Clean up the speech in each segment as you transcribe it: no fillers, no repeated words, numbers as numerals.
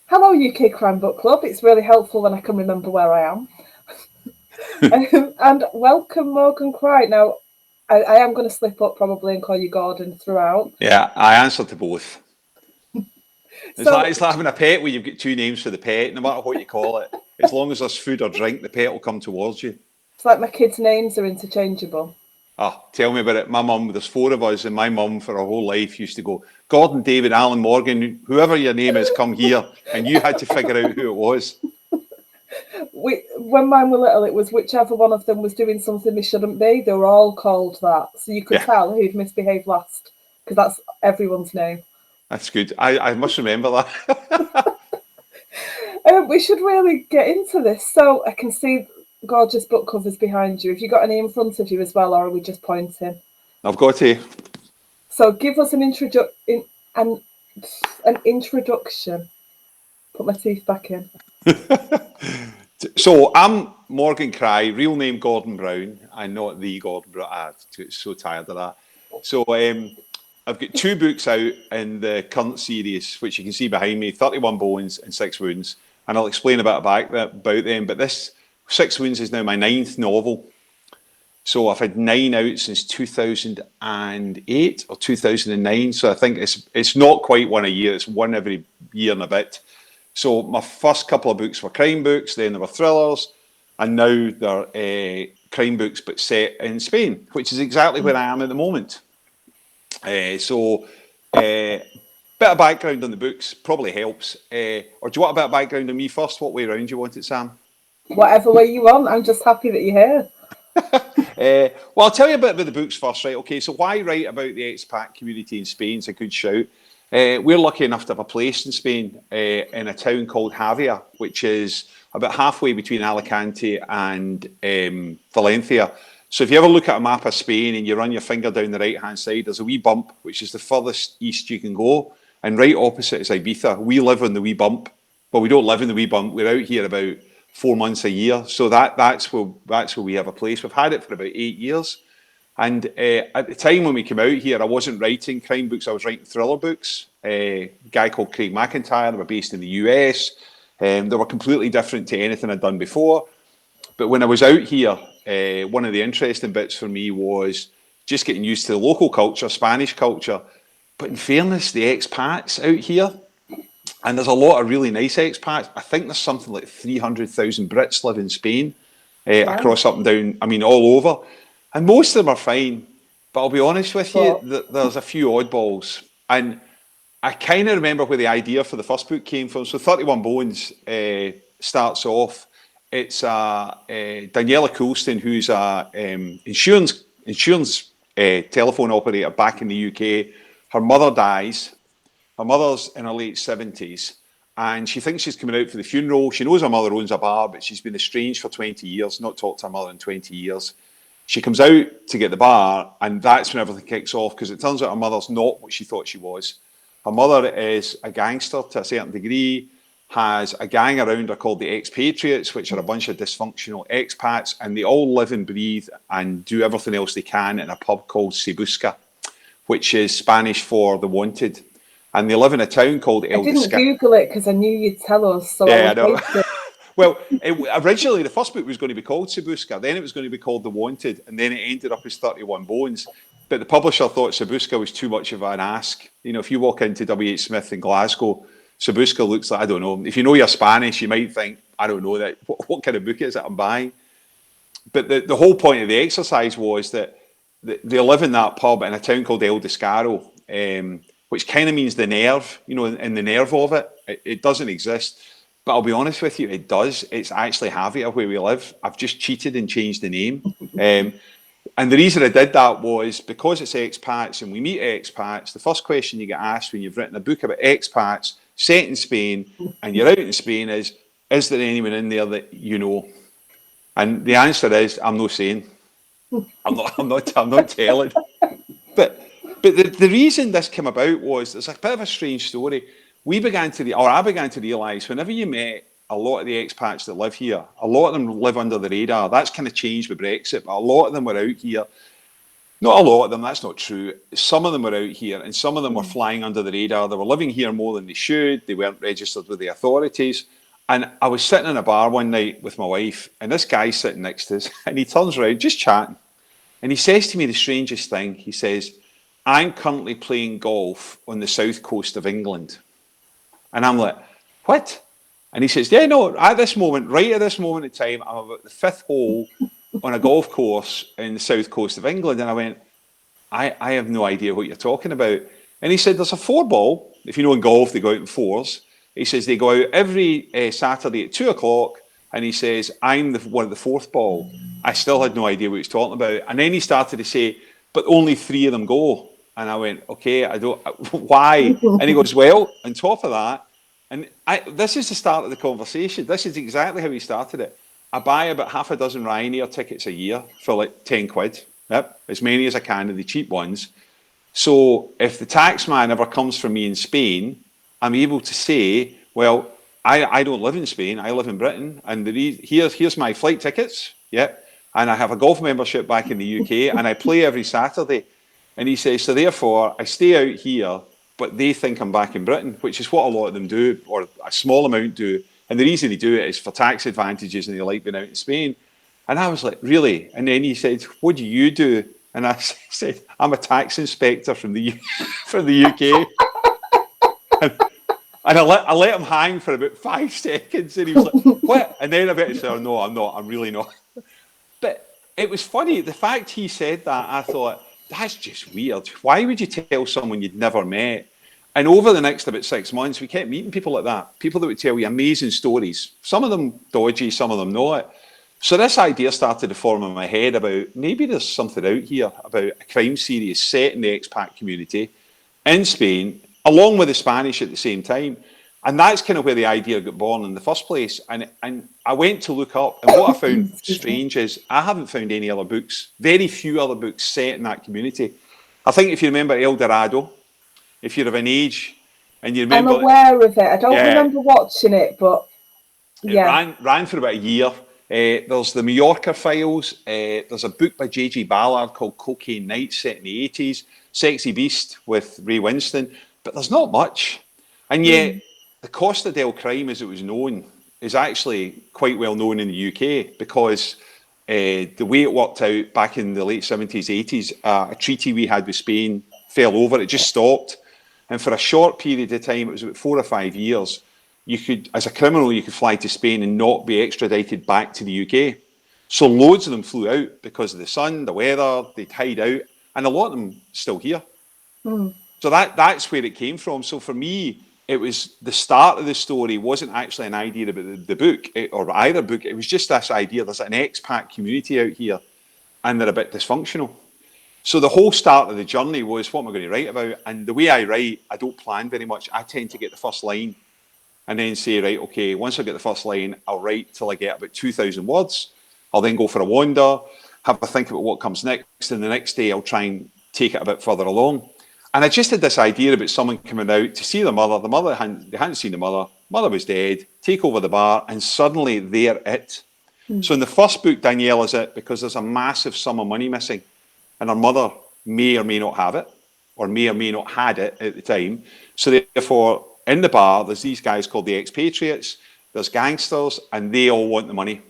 Hello, UK Crime Book Club. It's really helpful when I can remember where I am. And welcome, Morgan Crichton. Now, I am going to slip up probably and call you Gordon throughout. Yeah, I answer to both. So It's like having a pet where you've got two names for the pet, no matter what you call it. As long as there's food or drink, the pet will come towards you. it's like my kids' names are interchangeable. Ah, tell me about it. My mum, there's four of us, and my mum for her whole life used to go, Gordon, David, Alan, Morgan, whoever your name is, come here. And you had to figure out who it was. When mine were little, it was whichever one of them was doing something they shouldn't be. They were all called that, so you could Yeah, tell who'd misbehaved last because that's everyone's name. that's good. I must remember that. We should really get into this. So I can see gorgeous book covers behind you. Have you got any in front of you as well, or are we just pointing? I've got to. So give us an introduction. Put my teeth back in. So I'm Morgan Cry, real name Gordon Brown, and not the Gordon Brown. I'm so tired of that. So I've got two books out in the current series, which you can see behind me, 31 Bones and Six Wounds, and I'll explain a bit about them. But this Six Wounds is now my ninth novel. So I've had 9 out since 2008 or 2009. So I think it's not quite one a year. It's one every year and a bit. So my first couple of books were crime books, then there were thrillers, and now they're crime books but set in Spain, which is exactly where I am at the moment. Bit of background on the books probably helps. Or do you want a bit of background on me first? What way around do you want it, Sam? Whatever way you want. I'm just happy that you're here. Well, I'll tell you a bit about the books first, right? Okay, so why write about the expat community in Spain? It's a good shout. We're lucky enough to have a place in Spain in a town called Javia, which is about halfway between Alicante and Valencia. So if you ever look at a map of Spain and you run your finger down the right-hand side, there's a wee bump, which is the furthest east you can go. And right opposite is Ibiza. We live on the wee bump. Well, we don't live in the wee bump. We're out here about 4 months a year. So that's where we have a place. We've had it for about 8 years. And at the time when we came out here, I wasn't writing crime books. I was writing thriller books. A guy called Craig McIntyre. They were based in the US. They were completely different to anything I'd done before. But when I was out here, one of the interesting bits for me was just getting used to the local culture, Spanish culture. But in fairness, the expats out here, and there's a lot of really nice expats. I think there's something like 300,000 Brits live in Spain, across up and down, I mean, all over. And most of them are fine. But I'll be honest with you, there's a few oddballs. And I kind of remember where the idea for the first book came from. So 31 Bones starts off. It's Daniela Coulston, who's a insurance telephone operator back in the UK. Her mother dies. Her mother's in her late 70s, and she thinks she's coming out for the funeral. She knows her mother owns a bar, but she's been estranged for 20 years, not talked to her mother in 20 years. She comes out to get the bar, and that's when everything kicks off, because it turns out her mother's not what she thought she was. Her mother is a gangster to a certain degree, has a gang around her called the Expatriates, which are a bunch of dysfunctional expats, and they all live and breathe and do everything else they can in a pub called Se Busca, which is Spanish for the wanted. And they live in a town called El Descaro. I didn't Google it because I knew you'd tell us. So yeah, I know. Well, originally the first book was going to be called Se Busca, then it was going to be called The Wanted, and then it ended up as 31 Bones. But the publisher thought Se Busca was too much of an ask. You know, if you walk into W.H. Smith in Glasgow, Se Busca looks like, I don't know, if you know your Spanish, you might think, I don't know, that what kind of book is it I'm buying? But the whole point of the exercise was that they live in that pub in a town called El Descaro, which kind of means the nerve, you know, and the nerve of it. It doesn't exist. But I'll be honest with you, it does. It's actually Javia where we live. I've just cheated and changed the name. And the reason I did that was because it's expats and we meet expats, the first question you get asked when you've written a book about expats set in Spain and you're out in Spain is there anyone in there that you know? And the answer is, I'm not saying. I'm not telling. But the reason this came about was there's a bit of a strange story. I began to realise whenever you met a lot of the expats that live here, a lot of them live under the radar. That's kind of changed with Brexit, but a lot of them were out here. Not a lot of them, that's not true. Some of them were out here and some of them were flying under the radar. They were living here more than they should. They weren't registered with the authorities. And I was sitting in a bar one night with my wife and this guy's sitting next to us and he turns around, just chatting. And he says to me the strangest thing. He says, I'm currently playing golf on the south coast of England. And I'm like, what? And he says, yeah, no, at this moment, right at this moment in time, I'm about the fifth hole on a golf course in the south coast of England. And I went, I have no idea what you're talking about. And he said, there's a 4-ball. If you know in golf, they go out in 4s. He says, they go out every Saturday at 2 o'clock. And he says, I'm one of the 4th ball. I still had no idea what he was talking about. And then he started to say, but only 3 of them go. And I went, okay, I don't, why? And he goes, well, on top of that, and this is the start of the conversation. This is exactly how he started it. I buy about half a dozen Ryanair tickets a year for like 10 quid. Yep, as many as I can of the cheap ones. So if the tax man ever comes for me in Spain, I'm able to say, well, I don't live in Spain, I live in Britain, and here's my flight tickets, yeah, and I have a golf membership back in the UK, and I play every Saturday. And he says, so therefore, I stay out here, but they think I'm back in Britain, which is what a lot of them do, or a small amount do. And the reason they do it is for tax advantages, and they like being out in Spain. And I was like, really? And then he said, what do you do? And I said, I'm a tax inspector from the UK. And I let him hang for about 5 seconds. And he was like, what? And then I bet he said, oh, no, I'm not. I'm really not. But it was funny. The fact he said that, I thought, that's just weird. Why would you tell someone you'd never met? And over the next about 6 months, we kept meeting people like that. People that would tell you amazing stories. Some of them dodgy, some of them not. So this idea started to form in my head about maybe there's something out here about a crime series set in the expat community in Spain, along with the Spanish at the same time. And that's kind of where the idea got born in the first place. And I went to look up, and what I found strange is I haven't found any other books, very few other books set in that community. I think if you remember El Dorado, if you're of an age, and you remember... I'm aware of it. I don't remember watching it, but yeah. It ran for about a year. There's the Mallorca Files. There's a book by J.G. Ballard called Cocaine Night set in the 80s. Sexy Beast with Ray Winston. But there's not much. And yet, the Costa del Crime, as it was known, is actually quite well known in the UK because the way it worked out back in the late 70s, 80s, a treaty we had with Spain fell over. It just stopped. And for a short period of time, it was about 4 or 5 years, you could, as a criminal, you could fly to Spain and not be extradited back to the UK. So loads of them flew out because of the sun, the weather, they'd hide out, and a lot of them still here. So that's where it came from. So for me, it was the start of the story wasn't actually an idea about the book or either book. It was just this idea there's an expat community out here and they're a bit dysfunctional. So the whole start of the journey was what am I going to write about? And the way I write, I don't plan very much. I tend to get the first line and then say, right, okay, once I get the first line, I'll write till I get about 2,000 words. I'll then go for a wander, have a think about what comes next. And the next day I'll try and take it a bit further along. And I just had this idea about someone coming out to see the mother. The mother they hadn't seen the mother. Mother was dead. Take over the bar, and suddenly they're it. So in the first book, Daniela's it because there's a massive sum of money missing, and her mother may or may not have it, or may not had it at the time. So therefore, in the bar, there's these guys called the expatriates. There's gangsters, and they all want the money.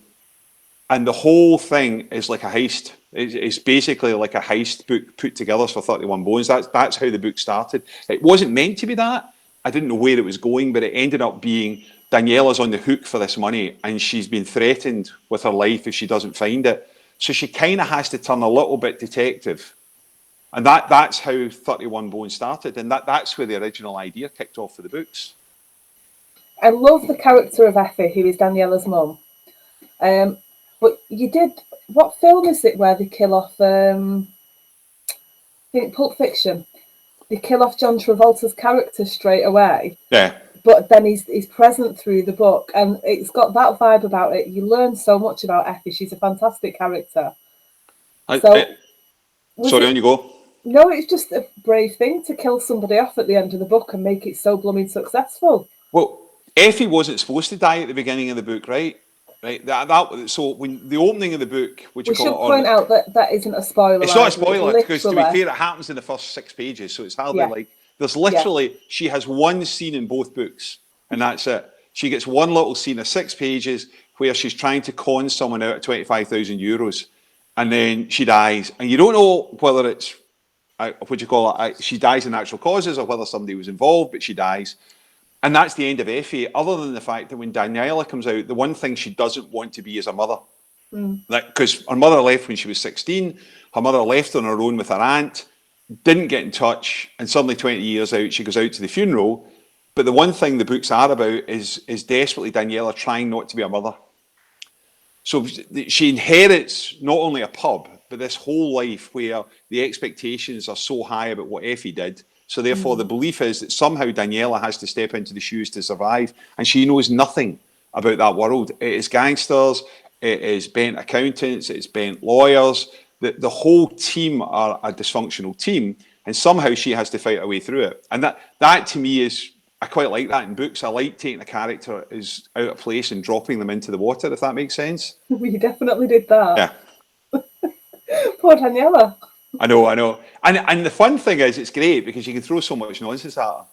And the whole thing is like a heist. It's basically like a heist book put together for 31 Bones. That's how the book started. It wasn't meant to be that. I didn't know where it was going, but it ended up being Daniela's on the hook for this money, and she's been threatened with her life if she doesn't find it. So she kind of has to turn a little bit detective. And that's how 31 Bones started. And that's where the original idea kicked off for the books. I love the character of Effie, who is Daniela's mum. But you did, what film is it where they kill off, I think Pulp Fiction, they kill off John Travolta's character straight away. Yeah. But then he's present through the book, and it's got that vibe about it. You learn so much about Effie. She's a fantastic character. Sorry, on you go. No, it's just a brave thing to kill somebody off at the end of the book and make it so blooming successful. Well, Effie wasn't supposed to die at the beginning of the book, right? right? So when the opening of the book, which We should point out that that isn't a spoiler. it's not a either. spoiler, because to be Literally. fair, it happens in the first 6 pages, so it's hardly Yeah. like there's literally she has one scene in both books, and that's it. She gets one little scene of 6 pages where she's trying to con someone out of €25,000, and then she dies, and you don't know whether it's she dies in natural causes or whether somebody was involved, but she dies. And that's the end of Effie, other than the fact that when Daniela comes out, the one thing she doesn't want to be is a mother. Because her mother left when she was 16, her mother left on her own with her aunt, didn't get in touch, and suddenly 20 years out, she goes out to the funeral. But the one thing the books are about is desperately Daniela trying not to be a mother. So she inherits not only a pub, but this whole life where the expectations are so high about what Effie did. So therefore, the belief is that somehow Daniela has to step into the shoes to survive, and she knows nothing about that world. It is gangsters, it is bent accountants, it's bent lawyers. The whole team are a dysfunctional team, and somehow she has to fight her way through it. And that to me is, I quite like that in books. I like taking a character is out of place and dropping them into the water, if that makes sense. We definitely did that. Yeah. Poor Daniela. I know. And the fun thing is, it's great because you can throw so much nonsense at her.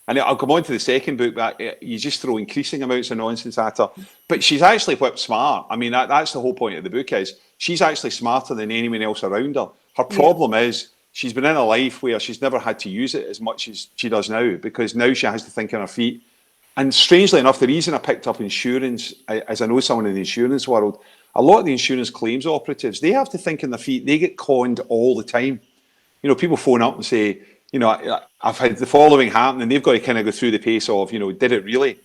And I'll come on to the second book, that you just throw increasing amounts of nonsense at her. But she's actually whip smart. I mean, that's the whole point of the book is she's actually smarter than anyone else around her. Her problem is she's been in a life where she's never had to use it as much as she does now, because now she has to think on her feet. And strangely enough, the reason I picked up insurance, as I know someone in the insurance world, a lot of the insurance claims operatives, they have to think on their feet. They get conned all the time. You know, people phone up and say, you know, I've had the following happen, and they've got to kind of go through the pace of, you know, did it really?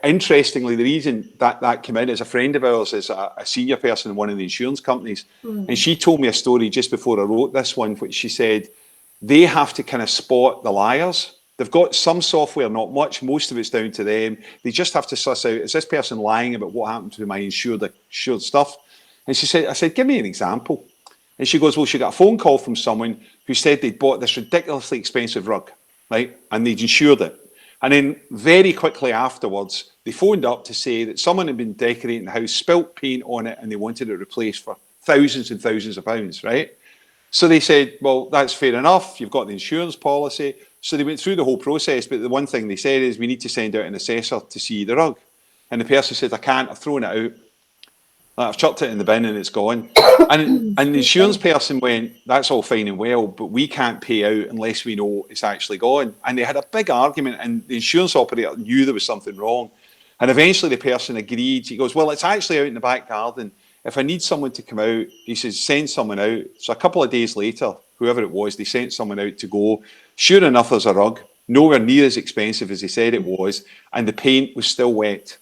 Interestingly, the reason that came in is a friend of ours is a senior person in one of the insurance companies. And she told me a story just before I wrote this one, which she said they have to kind of spot the liars. They've got some software, not much. Most of it's down to them. They just have to suss out, is this person lying about what happened to my insured stuff? And I said, give me an example. And she goes, well, she got a phone call from someone who said they'd bought this ridiculously expensive rug, right? And they'd insured it. And then very quickly afterwards, they phoned up to say that someone had been decorating the house, spilt paint on it, and they wanted it replaced for thousands and thousands of pounds, right? So they said, well, that's fair enough. You've got the insurance policy. So they went through the whole process. But the one thing they said is, we need to send out an assessor to see the rug. And the person said, I can't, I've thrown it out. I've chucked it in the bin and it's gone. And the insurance person went, that's all fine and well, but we can't pay out unless we know it's actually gone. And they had a big argument, and the insurance operator knew there was something wrong. And eventually the person agreed. He goes, well, it's actually out in the back garden. If I need someone to come out, he says, send someone out. So a couple of days later, whoever it was, they sent someone out to go. Sure enough, there's a rug, nowhere near as expensive as they said it was, and the paint was still wet.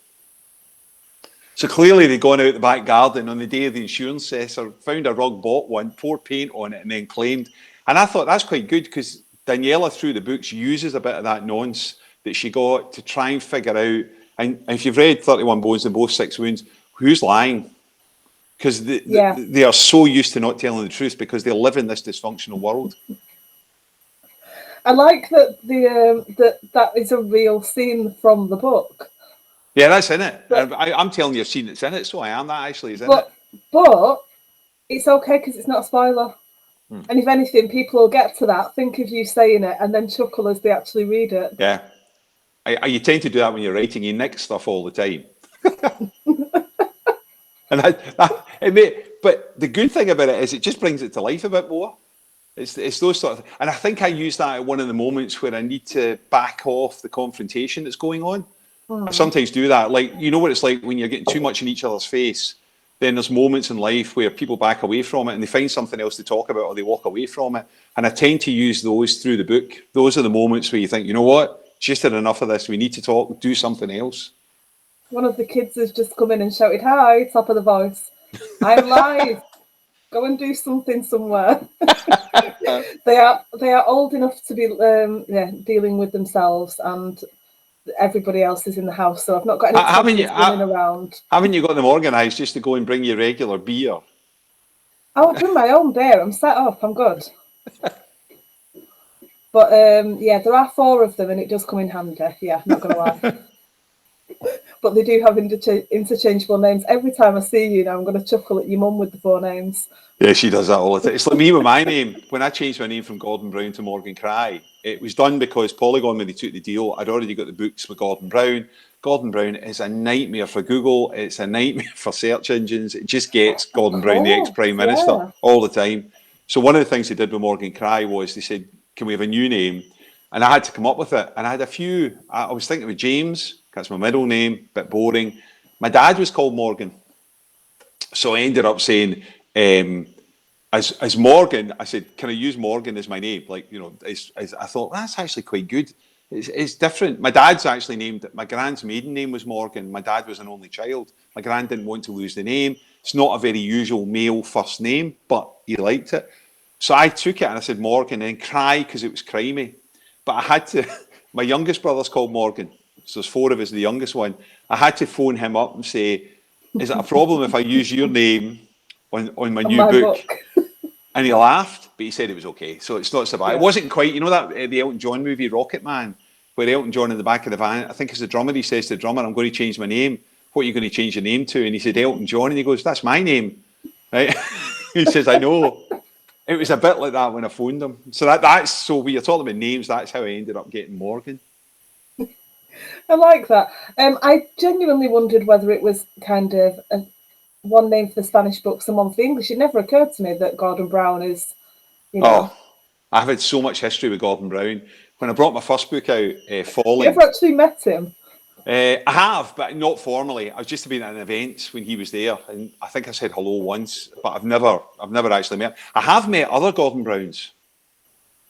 So clearly they'd gone out the back garden on the day of the insurance assessor, found a rug, bought one, poured paint on it, and then claimed. And I thought that's quite good, because Daniela, through the books, uses a bit of that nonce that she got to try and figure out. And if you've read 31 Bones and Both Six Wounds, who's lying? Because they are so used to not telling the truth because they live in this dysfunctional world. I like that that is a real scene from the book. Yeah, that's in it. I'm telling you a scene that's in it, so I am. That actually is in it. But it's okay because it's not a spoiler. And if anything, people will get to that, think of you saying it, and then chuckle as they actually read it. Yeah. You tend to do that when you're writing. You nick stuff all the time. But the good thing about it is it just brings it to life a bit more. It's those sort of, and I think I use that at one of the moments where I need to back off the confrontation that's going on. I sometimes do that. Like, you know what it's like when you're getting too much in each other's face. Then there's moments in life where people back away from it and they find something else to talk about, or they walk away from it. And I tend to use those through the book. Those are the moments where you think, you know what, just had enough of this. We need to talk, do something else. One of the kids has just come in and shouted, "Hi, top of the voice. I'm live. Go and do something somewhere." They are old enough to be dealing with themselves, and everybody else is in the house. So I've not got any kids running around. Haven't you got them organised just to go and bring you regular beer? I'll bring my own beer. I'm set up. I'm good. But there are 4 of them, and it does come in handy. Yeah, not gonna lie. but they do have interchangeable names. Every time I see you now, I'm going to chuckle at your mum with the 4 names. Yeah, she does that all the time. It's like me with my name. When I changed my name from Gordon Brown to Morgan Cry, it was done because Polygon, when they took the deal, I'd already got the books with Gordon Brown. Gordon Brown is a nightmare for Google. It's a nightmare for search engines. It just gets Gordon Brown, the ex-Prime Minister, all the time. So one of the things they did with Morgan Cry was they said, can we have a new name? And I had to come up with it. And I had a few. I was thinking of James. That's my middle name. Bit boring. My dad was called Morgan. So I ended up saying, as Morgan, I said, can I use Morgan as my name? Like, you know, I thought, that's actually quite good. It's different. My dad's actually named, my grand's maiden name was Morgan. My dad was an only child. My grand didn't want to lose the name. It's not a very usual male first name, but he liked it. So I took it and I said Morgan, and Cry because it was crimey. But I had to, my youngest brother's called Morgan. So there's 4 of us, the youngest one. I had to phone him up and say, is it a problem if I use your name on my new book? And he laughed, but he said it was okay. So it's not so bad. Yeah. It wasn't quite, you know that the Elton John movie, Rocket Man, where Elton John in the back of the van, I think it's the drummer, he says to the drummer, I'm going to change my name. What are you going to change your name to? And he said, Elton John. And he goes, that's my name. Right? He says, I know. It was a bit like that when I phoned him. So that's so when you're talking about names, that's how I ended up getting Morgan. I like that. I genuinely wondered whether it was kind of one name for the Spanish books and one for the English. It never occurred to me that Gordon Brown is, you know. Oh, I've had so much history with Gordon Brown. When I brought my first book out, Falling. You ever actually met him? I have, but not formally. I've just been at an event when he was there, and I think I said hello once, but I've never actually met him. I have met other Gordon Browns.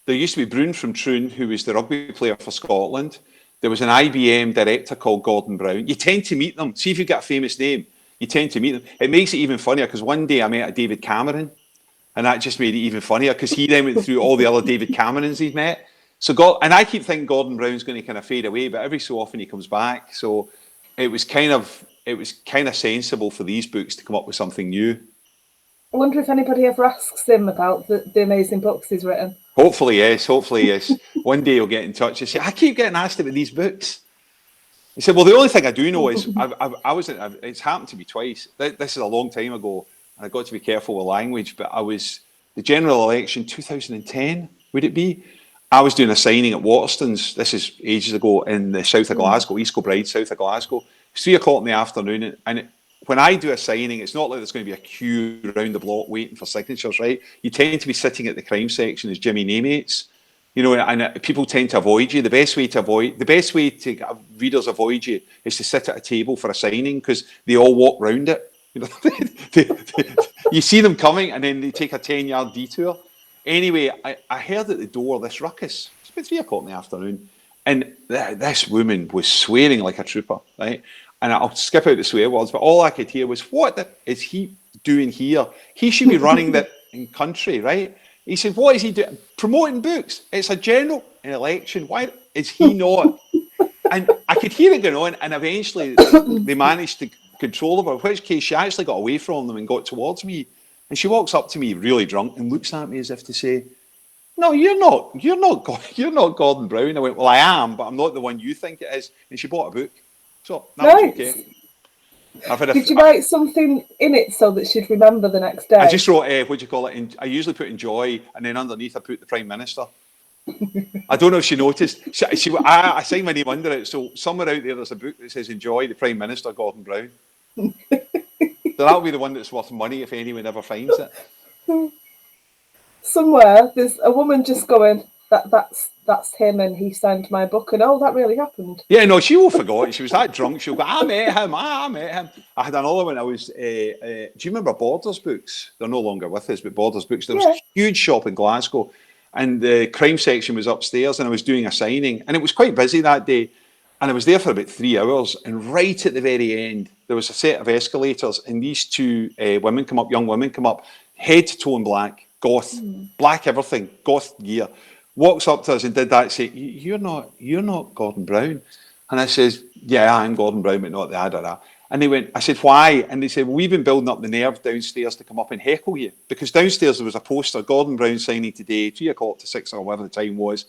There used to be Brune from Troon, who was the rugby player for Scotland. There was an IBM director called Gordon Brown. You tend to meet them. See if you've got a famous name, you tend to meet them. It makes it even funnier because one day I met a David Cameron, and that just made it even funnier because he then went through all the other David Camerons he'd met. So and I keep thinking Gordon Brown's going to kind of fade away, but every so often he comes back. So it was kind of sensible for these books to come up with something new. I wonder if anybody ever asks him about the amazing books he's written. Hopefully, yes. One day he'll get in touch and say, I keep getting asked about these books. He said, well, the only thing I do know is it's happened to me twice. This is a long time ago, and I got to be careful with language, but I was, the general election, 2010, would it be? I was doing a signing at Waterstones, this is ages ago, in the south of Glasgow, East Kilbride, south of Glasgow. It's 3 o'clock in the afternoon, and when I do a signing, it's not like there's going to be a queue around the block waiting for signatures, right? You tend to be sitting at the crime section as Jimmy Namates, you know, and people tend to avoid you. The best way to readers avoid you is to sit at a table for a signing because they all walk round it. You know, you see them coming and then they take a 10-yard detour. Anyway, I heard at the door this ruckus. It's about 3 o'clock in the afternoon, and this woman was swearing like a trooper, right? And I'll skip out the swear words, but all I could hear was, what is he doing here? He should be running the country, right? He said, what is he doing? Promoting books. It's a general election. Why is he not? And I could hear it going on, and eventually they managed to control her, in which case she actually got away from them and got towards me. And she walks up to me really drunk and looks at me as if to say, no, you're not Gordon Brown. I went, well, I am, but I'm not the one you think it is. And she bought a book. So that was okay. Did you write something in it so that she'd remember the next day? I just wrote, what do you call it? I usually put enjoy, and then underneath I put the Prime Minister. I don't know if she noticed. I signed my name under it, so somewhere out there there's a book that says enjoy, the Prime Minister, Gordon Brown. So that'll be the one that's worth money if anyone ever finds it. Somewhere there's a woman just going, that's him and he signed my book, and that really happened. Yeah, no, she will forget. She was that drunk. She'll go, I met him. I had another one. I was, do you remember Borders Books? They're no longer with us, but Borders Books. There was a huge shop in Glasgow, and the crime section was upstairs, and I was doing a signing, and it was quite busy that day. And I was there for about 3 hours, and right at the very end, there was a set of escalators, and these 2 women come up, young women come up, head to toe in black, goth, black everything, goth gear. Walks up to us and did that, say, you're not Gordon Brown. And I says, yeah, I'm Gordon Brown, but not the ADRA. And they went, I said, why? And they said, well, we've been building up the nerve downstairs to come up and heckle you. Because downstairs there was a poster, Gordon Brown signing today, 3 o'clock to 6 or whatever the time was.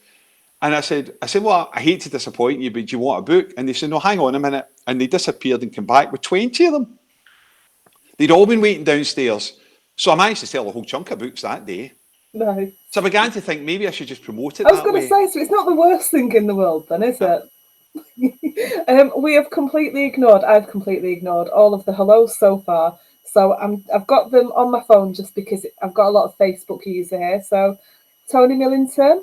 And I said, well, I hate to disappoint you, but do you want a book? And they said, no, hang on a minute. And they disappeared and came back with 20 of them. They'd all been waiting downstairs. So I managed to sell a whole chunk of books that day. No. So I began to think maybe I should just promote it I was that going to way. say, so it's not the worst thing in the world then, is it? We have completely ignored, I've completely ignored all of the hellos so far. So I've got them on my phone just because I've got a lot of Facebook users here. So Tony Millington,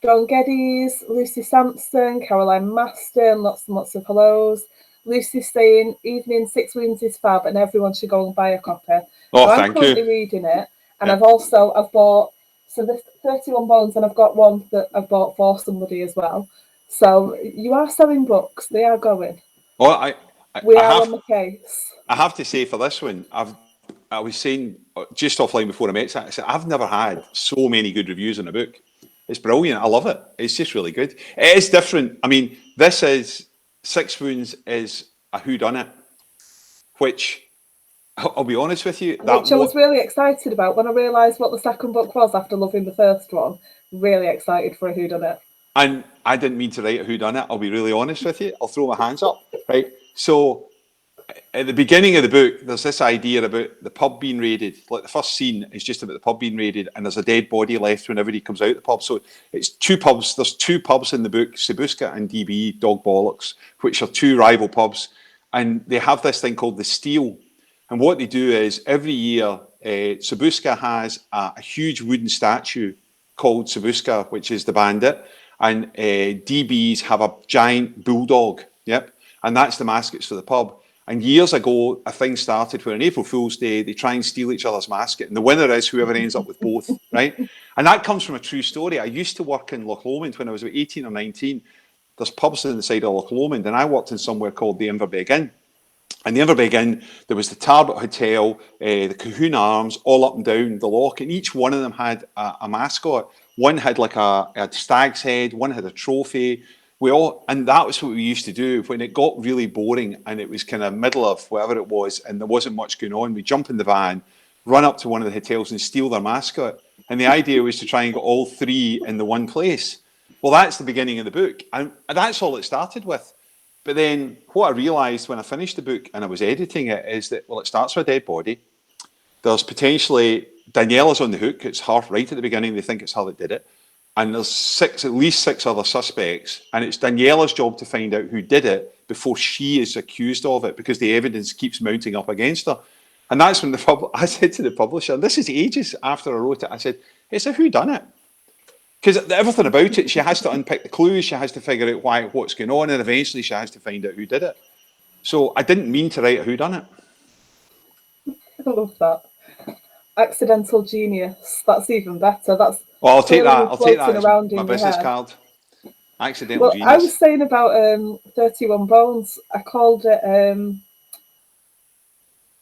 John Geddes, Lucy Sampson, Caroline Maston, lots and lots of hellos. Lucy saying, evening, Six Wounds is fab and everyone should go and buy a copy. Oh, So I'm thank currently you. reading it. And Yeah. I've bought, so there's 31 Bones and I've got one that I've bought for somebody as well. So you are selling books. They are going. Oh, We are on the case. I have to say for this one, I was saying just offline before I met you, I said, I've never had so many good reviews on a book. It's brilliant. I love it. It's just really good. It is different. I mean, this is Six Wounds is a whodunit, which I'll be honest with you, Which I was really excited about when I realised what the second book was after loving the first one. Really excited for a whodunit. And I didn't mean to write a whodunit. I'll be really honest with you. I'll throw my hands up. Right. So at the beginning of the book, there's this idea about the pub being raided. Like the first scene is just about the pub being raided, and there's a dead body left when everybody comes out of the pub. So it's two pubs. There's two pubs in the book, Sabuska and DB, Dog Bollocks, which are two rival pubs. And they have this thing called the Steel. And what they do is every year, Sabuska has a huge wooden statue called Sabuska, which is the bandit. And DBs have a giant bulldog. Yep. And that's the mascots for the pub. And years ago, a thing started where on April Fool's Day, they try and steal each other's mascot. And the winner is whoever ends up with both, right? And that comes from a true story. I used to work in Loch Lomond when I was about 18 or 19. There's pubs on the side of Loch Lomond, and I worked in somewhere called the Inverbeg Inn. And the Inverbeg Inn, there was the Tarbert Hotel, the Cahoon Arms, all up and down the loch. And each one of them had a mascot. One had like a stag's head, one had a trophy. And that was what we used to do when it got really boring and it was kind of middle of whatever it was and there wasn't much going on. We'd jump in the van, run up to one of the hotels and steal their mascot. And the idea was to try and get all three in the one place. Well, that's the beginning of the book. And that's all it started with. But then what I realised when I finished the book and I was editing it is that, well, it starts with a dead body. There's potentially, Daniela's on the hook. It's her right at the beginning. They think it's her that did it. And there's at least six other suspects. And it's Daniela's job to find out who did it before she is accused of it because the evidence keeps mounting up against her. And that's when I said to the publisher, this is ages after I wrote it, I said, it's a whodunit. Because everything about it, she has to unpick the clues, she has to figure out what's going on, and eventually she has to find out who did it. So I didn't mean to write a whodunit. I love that. Accidental genius. That's even better. That's I'll take that. I'll take that as around my in business head. card. Accidental genius. I was saying about 31 Bones. I called it.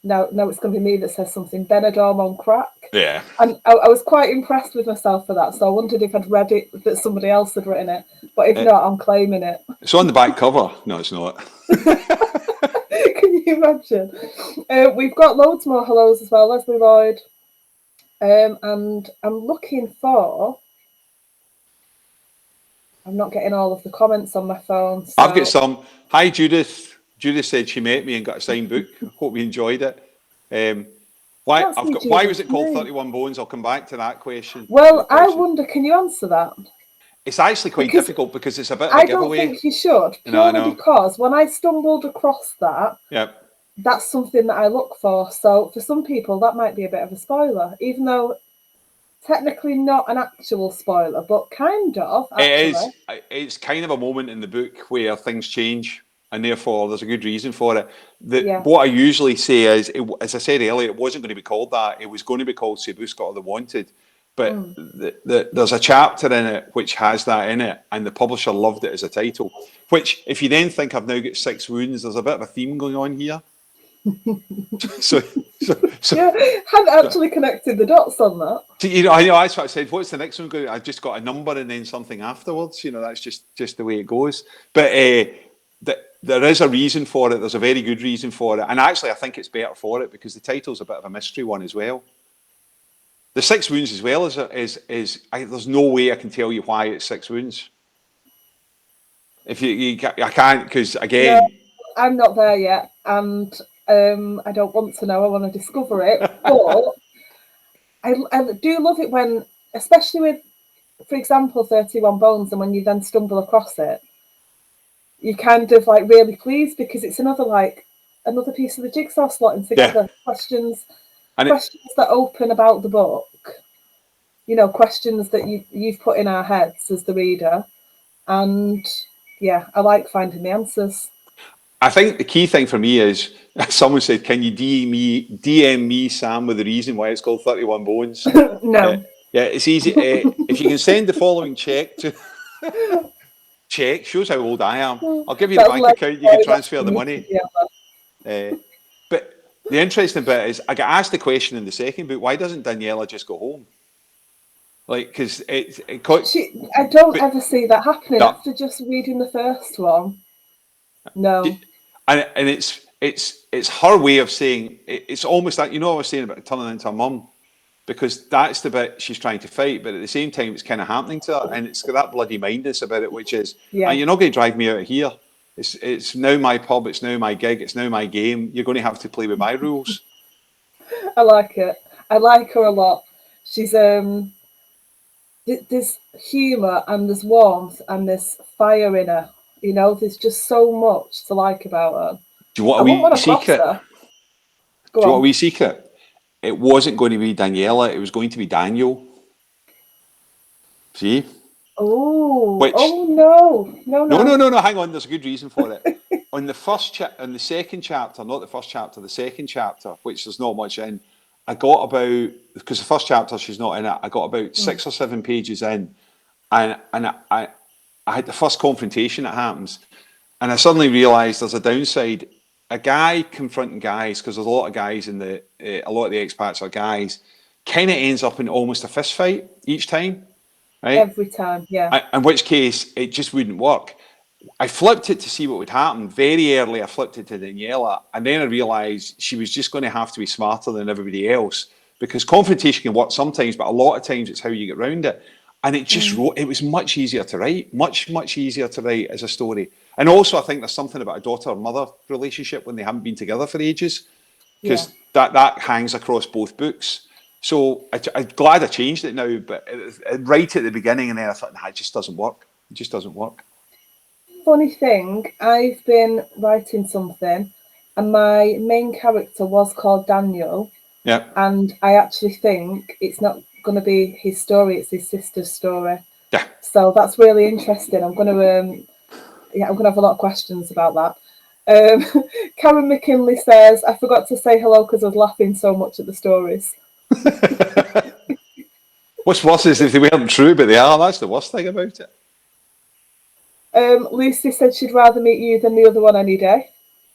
No, it's going to be me that says something. Benidorm on crack. Yeah. And I was quite impressed with myself for that. So I wondered if I'd read it that somebody else had written it. But if not, I'm claiming it. It's on the back cover. No, it's not. Can you imagine? We've got loads more hellos as well. Leslie Lloyd. And I'm looking for. I'm not getting all of the comments on my phone. So. I've got some. Hi, Judith. Judith said she met me and got a signed book. Hope you enjoyed it. Why was it called 31 Bones? I'll come back to that question. Well, I wonder, can you answer that? It's actually quite difficult because it's a bit of a giveaway. I don't think you should, purely because when I stumbled across that, that's something that I look for. So for some people, that might be a bit of a spoiler, even though technically not an actual spoiler, but kind of. Actually. It is. It's kind of a moment in the book where things change. And therefore, there's a good reason for it. What I usually say is, as I said earlier, it wasn't going to be called that. It was going to be called Sabuska or the Wanted. But there's a chapter in it which has that in it. And the publisher loved it as a title. Which, if you then think I've now got 6 wounds, there's a bit of a theme going on here. so hadn't actually connected the dots on that. I know that's what I said. What's the next one going? I've just got a number and then something afterwards. That's just the way it goes. But there is a reason for it. There's a very good reason for it. And actually, I think it's better for it because the title's a bit of a mystery one as well. The 6 wounds as well is there's no way I can tell you why it's 6 wounds. If I can't, because again, No, I'm not there yet, and I don't want to know. I want to discover it, but I do love it when, especially with, for example, 31 Bones, and when you then stumble across it, you kind of like really pleased because it's another piece of the jigsaw slotting together. Questions that open about the book. You know, questions that you've put in our heads as the reader, and yeah, I like finding the answers. I think the key thing for me is someone said, "Can you DM me, Sam, with the reason why it's called 31 Bones?" No. Yeah, it's easy. If you can send the following check to check, shows how old I am. I'll give you the bank account. You can transfer the money. But the interesting bit is, I got asked the question in the second book: why doesn't Daniela just go home? Like, because I don't ever see that happening after just reading the first one. No. And it's her way of saying, it's almost like, you know what I was saying about turning into a mum, because that's the bit she's trying to fight, but at the same time it's kind of happening to her, and it's got that bloody mindness about it, which is, you're not going to drive me out of here. It's now my pub, it's now my gig, it's now my game. You're going to have to play with my rules. I like it. I like her a lot. She's there's humour and there's warmth and there's fire in her. You know, there's just so much to like about her. Do you want a wee secret? Do you want a wee secret? It wasn't going to be Daniela, it was going to be Daniel. See? Oh, no, hang on, there's a good reason for it. On the second chapter, not the first chapter, the second chapter, which there's not much in, I got about, because the first chapter she's not in it, I got about 6 or 7 pages in, and I had the first confrontation that happens, and I suddenly realised there's a downside. A guy confronting guys, because there's a lot of guys in a lot of the expats are guys, kind of ends up in almost a fist fight each time, right? Every time, yeah. In which case, it just wouldn't work. I flipped it to see what would happen. Very early, I flipped it to Daniela, and then I realised she was just going to have to be smarter than everybody else, because confrontation can work sometimes, but a lot of times it's how you get around it. And it just it was much easier to write, much easier to write as a story. And also, I think there's something about a daughter-mother relationship when they haven't been together for ages, because that hangs across both books. So I'm glad I changed it now, but right at the beginning, and then I thought, nah, it just doesn't work. It just doesn't work. Funny thing, I've been writing something, and my main character was called Daniel. Yeah. And I actually think it's not going to be his story; it's his sister's story. Yeah. So that's really interesting. I'm going to have a lot of questions about that. Karen McKinley says, I forgot to say hello because I was laughing so much at the stories. What's worse is if they weren't true, but they are. That's the worst thing about it. Lucy said she'd rather meet you than the other one any day.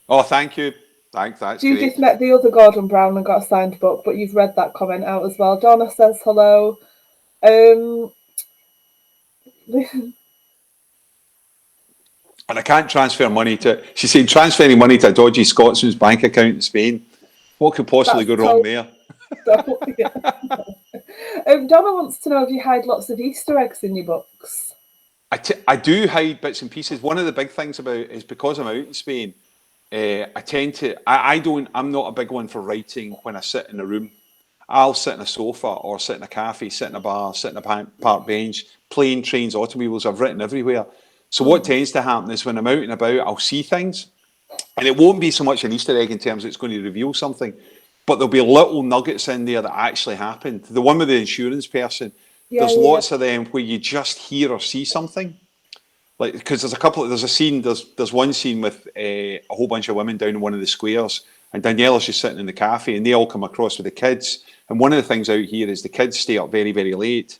Oh, thank you. That's Judith great. met the other Gordon Brown and got a signed book, but you've read that comment out as well. Donna says hello. And I can't transfer money to... She's saying transferring money to a dodgy Scotsman's bank account in Spain. What could possibly go wrong there? Donna wants to know if you hide lots of Easter eggs in your books. I do hide bits and pieces. One of the big things about it is because I'm out in Spain, I tend to... I'm not a big one for writing when I sit in a room. I'll sit in a sofa or sit in a cafe, sit in a bar, sit in a park bench, plane, trains, automobiles. I've written everywhere. So what tends to happen is when I'm out and about, I'll see things. And it won't be so much an Easter egg in terms of it's going to reveal something, but there'll be little nuggets in there that actually happened. The one with the insurance person, there's lots of them where you just hear or see something. Like, because there's one scene with a whole bunch of women down in one of the squares, and Daniela's just sitting in the cafe, and they all come across with the kids. And one of the things out here is the kids stay up very, very late.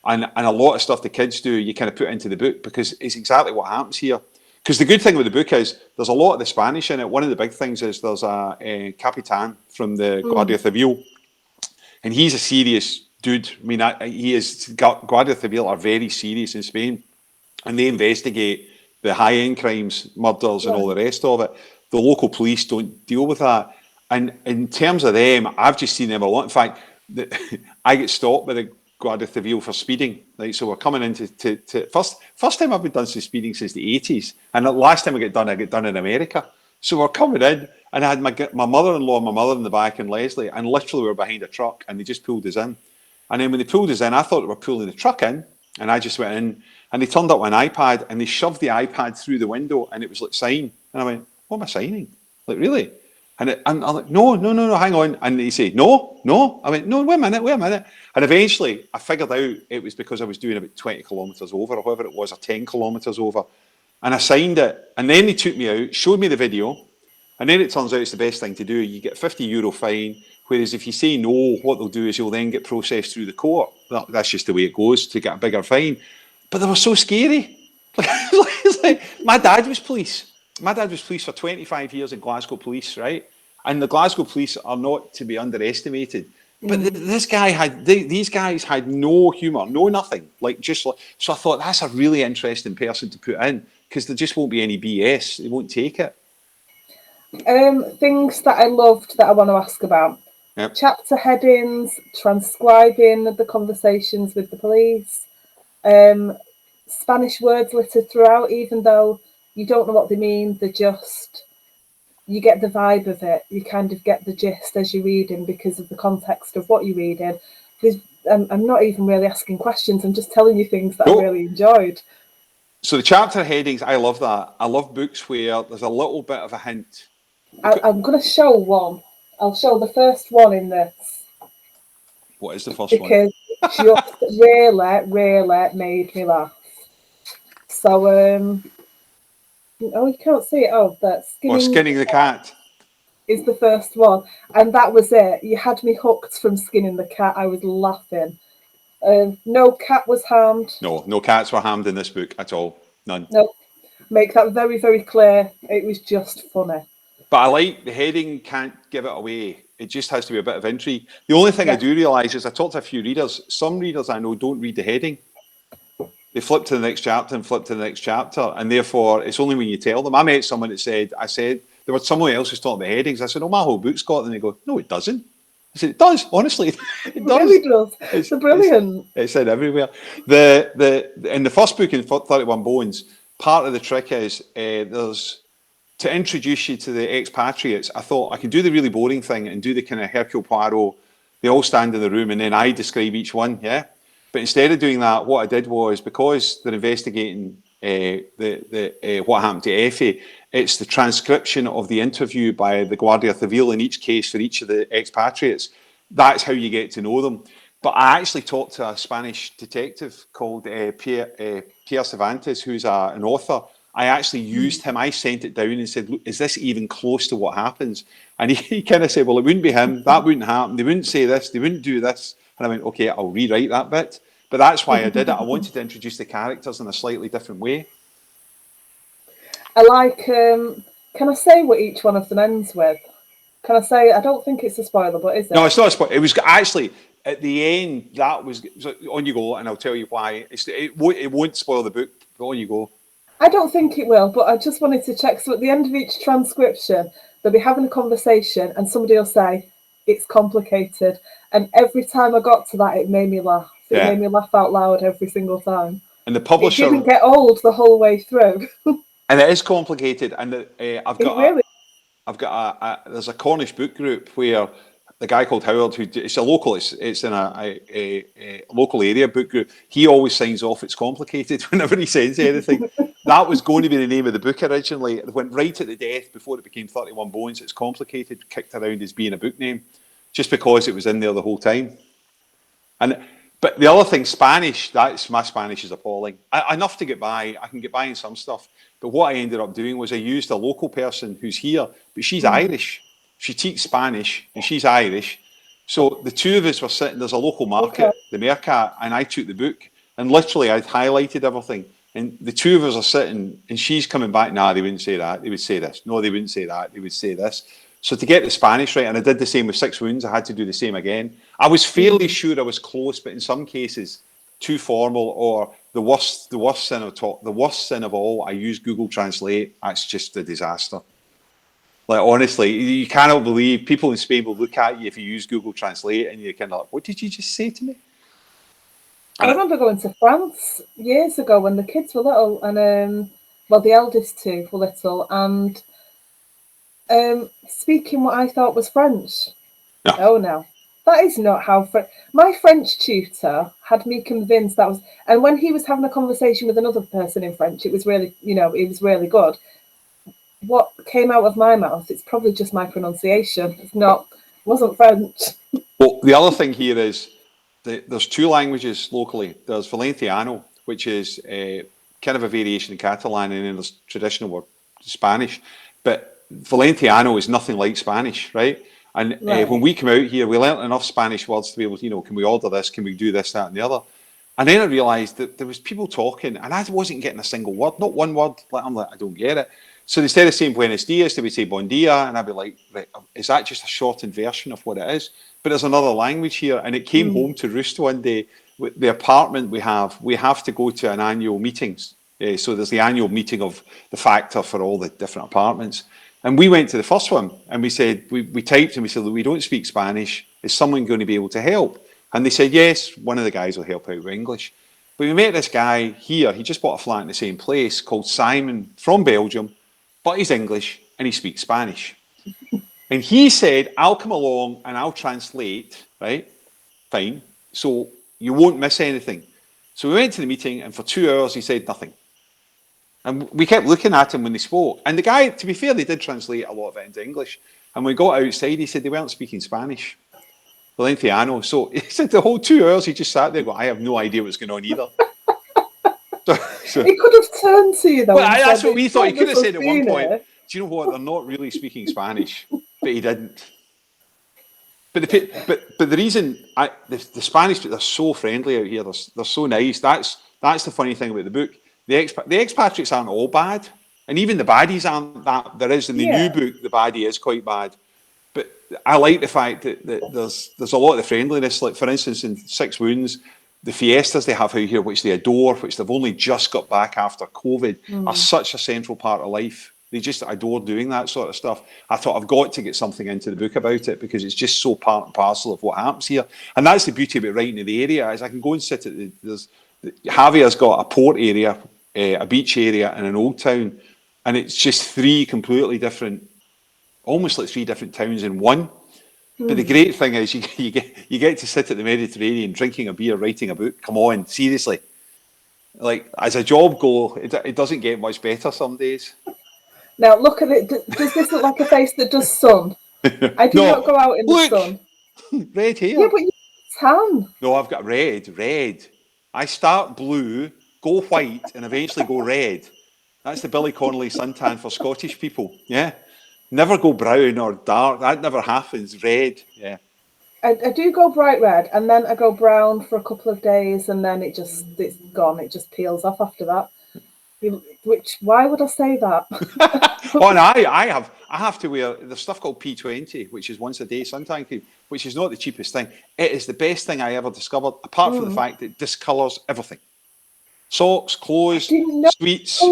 And a lot of stuff the kids do, you kind of put into the book because it's exactly what happens here. Because the good thing with the book is there's a lot of the Spanish in it. One of the big things is there's a Capitan from the Guardia Civil, and he's a serious dude. I mean, Guardia Civil are very serious in Spain, and they investigate the high-end crimes, murders, and all the rest of it. The local police don't deal with that. And in terms of them, I've just seen them a lot. In fact, I get stopped by the Guardia Civil for speeding. Right, so we're coming into first time I've been done some speeding since the 80s, and the last time I get done in America. So we're coming in, and I had my mother-in-law and my mother in the back, and Leslie, and literally we were behind a truck, and they just pulled us in. And then when they pulled us in, I thought they were pulling the truck in, and I just went in, and they turned up an iPad, and they shoved the iPad through the window, and it was like sign, and I went, what am I signing? Like, really? And I'm like, no, hang on. And he said, no. I went, no, wait a minute. And eventually I figured out it was because I was doing about 20 kilometres over, or whatever it was, or 10 kilometres over. And I signed it. And then they took me out, showed me the video. And then it turns out it's the best thing to do. You get a €50 fine. Whereas if you say no, what they'll do is you'll then get processed through the court. That's just the way it goes, to get a bigger fine. But they were so scary. It's like, my dad was police. My dad was police for 25 years in Glasgow Police, right? And the Glasgow Police are not to be underestimated. But these guys had no humour, no nothing. So I thought, that's a really interesting person to put in, because there just won't be any BS. They won't take it. Things that I loved that I want to ask about. Yep. Chapter headings, transcribing the conversations with the police, Spanish words littered throughout, even though you don't know what they mean, you get the vibe of it. You kind of get the gist as you're reading because of the context of what you're reading. I'm not even really asking questions. I'm just telling you things that I really enjoyed. So the chapter headings, I love that. I love books where there's a little bit of a hint. I'm going to show one. I'll show the first one in this. What is the first one? Because just really made me laugh. So, you can't see it. Oh, that's Skinning the Cat is the first one, and that was it. You had me hooked from Skinning the Cat. I was laughing. No cat was harmed. No cats were harmed in this book at all. None. No, make that very, very clear. It was just funny. But I like the heading can't give it away. It just has to be a bit of intrigue. The only thing I do realise is I talked to a few readers. Some readers I know don't read the heading. They flip to the next chapter and flip to the next chapter, and therefore it's only when you tell them. I met someone that said, there was someone else who's talking about headings. I said, my whole book's got them. And they go, no, it doesn't. I said, it does, honestly. It does. Really does. It's brilliant. It's said everywhere. In the first book, in 31 Bones, part of the trick is there's to introduce you to the expatriates. I thought I can do the really boring thing and do the kind of Hercule Poirot. They all stand in the room and then I describe each one, yeah? But instead of doing that, what I did was, because they're investigating what happened to Effie, it's the transcription of the interview by the Guardia Civil in each case for each of the expatriates. That's how you get to know them. But I actually talked to a Spanish detective called Pierre Cervantes, who's an author. I actually used him. I sent it down and said, look, is this even close to what happens? And he kind of said, well, it wouldn't be him. That wouldn't happen. They wouldn't say this. They wouldn't do this. And I went, okay, I'll rewrite that bit. But that's why I did it. I wanted to introduce the characters in a slightly different way. I like, can I say what each one of them ends with? Can I say, I don't think it's a spoiler, but is it? No, it's not a spoiler. It was actually, at the end, that was, on you go, and I'll tell you why. It won't spoil the book, but on you go. I don't think it will, but I just wanted to check. So at the end of each transcription, they'll be having a conversation and somebody will say, it's complicated. And every time I got to that, it made me laugh. It made me laugh out loud every single time. And the publisher... It didn't get old the whole way through. And it is complicated. And there's a Cornish book group where the guy called Howard, it's in a local area book group. He always signs off it's complicated whenever he sends anything. That was going to be the name of the book originally. It went right at the death before it became 31 Bones. It's complicated, kicked around as being a book name, just because it was in there the whole time. But the other thing, Spanish, my Spanish is appalling. Enough to get by. I can get by in some stuff. But what I ended up doing was I used a local person who's here, but she's Irish. She teaches Spanish and she's Irish. So the two of us were sitting, there's a local market, the Mercat, and I took the book and literally I'd highlighted everything. And the two of us are sitting and she's coming back, nah, they wouldn't say that. They would say this. No, they wouldn't say that. They would say this. So to get the Spanish right, and I did the same with 6 Wounds, I had to do the same again. I was fairly sure I was close, but in some cases, too formal or the worst sin of all, I use Google Translate. That's just a disaster. Like, honestly, you cannot believe people in Spain will look at you if you use Google Translate and you're kind of like, what did you just say to me? I remember going to France years ago when the kids were little, and well, the eldest two were little, and speaking what I thought was French. Yeah. Oh no, that is not how my French tutor had me convinced that was. And when he was having a conversation with another person in French, it was really, it was really good. What came out of my mouth, it's probably just my pronunciation. It's not, it wasn't French. Well, the other thing here is there's two languages locally. There's Valenciano, which is kind of a variation in Catalan, and then there's traditional word Spanish. But Valenciano is nothing like Spanish, right? And Right. when we come out here, we learnt enough Spanish words to be able to, can we order this? Can we do this, that, and the other? And then I realised that there was people talking, and I wasn't getting a single word, not one word. I'm like, I don't get it. So instead of saying Buenos Dias, they would say Bon dia, and I'd be like, right, is that just a shortened version of what it is? But there's another language here, and it came home to roost one day. With the apartment we have to go to an annual meetings. So there's the annual meeting of the factor for all the different apartments. And we went to the first one, and we said, we typed and we said, look, we don't speak Spanish. Is someone going to be able to help? And they said, yes, one of the guys will help out with English. But we met this guy here. He just bought a flat in the same place called Simon from Belgium, but he's English and he speaks Spanish. And he said, I'll come along and I'll translate, right? Fine. So you won't miss anything. So we went to the meeting, and for 2 hours he said nothing. And we kept looking at him when they spoke. And the guy, to be fair, they did translate a lot of it into English. And when we got outside, he said they weren't speaking Spanish. Valenciano. So he said the whole 2 hours he just sat there going, I have no idea what's going on either. He could have turned to you though. Well, that's what we thought. He could have said at one point, it. do you know what? They're not really speaking Spanish. But he didn't. But the reason, the Spanish, they're so friendly out here. They're so nice. That's the funny thing about the book. The expatriates aren't all bad. And even the baddies aren't that. There is, in the new book, the baddie is quite bad. But I like the fact that there's a lot of the friendliness. Like, for instance, in Six Wounds, the fiestas they have out here, which they adore, which they've only just got back after COVID, are such a central part of life. They just adore doing that sort of stuff. I thought I've got to get something into the book about it because it's just so part and parcel of what happens here. And that's the beauty about writing in the area, is I can go and sit at Javier's got a port area, a beach area, and an old town. And it's just three completely different, almost like three different towns in one. But the great thing is you get to sit at the Mediterranean drinking a beer, writing a book. Come on, seriously. Like, as a job goal, it doesn't get much better some days. Now, look at it. Does this look like a face that does sun? I do not go out in the sun. Red hair. Yeah, but you're tan. No, I've got red. I start blue, go white, and eventually go red. That's the Billy Connolly suntan for Scottish people. Yeah. Never go brown or dark. That never happens. Red. Yeah. I do go bright red, and then I go brown for a couple of days, and then it's gone. It just peels off after that. Why would I say that? Oh, and I have to wear the stuff called P20, which is once a day suntan cream, which is not the cheapest thing. It is the best thing I ever discovered, apart from the fact that it discolours everything. Socks, clothes, sweets,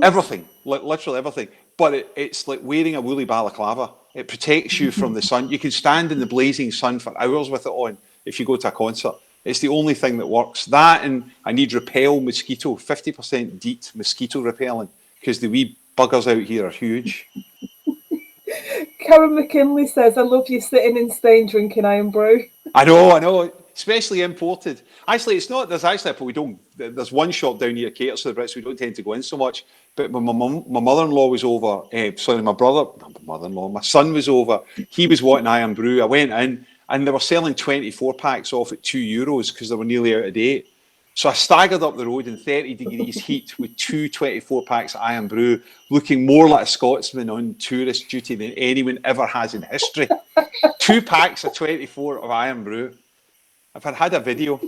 everything, literally everything. But it's like wearing a woolly balaclava. It protects you from the sun. You can stand in the blazing sun for hours with it on if you go to a concert. It's the only thing that works. That, and I need Repel mosquito, 50% DEET mosquito repellent, because the wee buggers out here are huge. Karen McKinley says, I love you sitting in Spain drinking Iron Brew. I know, especially imported. Actually, it's not, there's one shop down here, caters to the Brits, we don't tend to go in so much. But when my mother-in-law was over, my son was over, he was wanting Iron Brew. I went in, and they were selling 24 packs off at €2 because they were nearly out of date. So I staggered up the road in 30 degrees heat with 24 packs of Iron Brew, looking more like a Scotsman on tourist duty than anyone ever has in history. 2 packs of 24 of Iron Brew. If I'd had a video.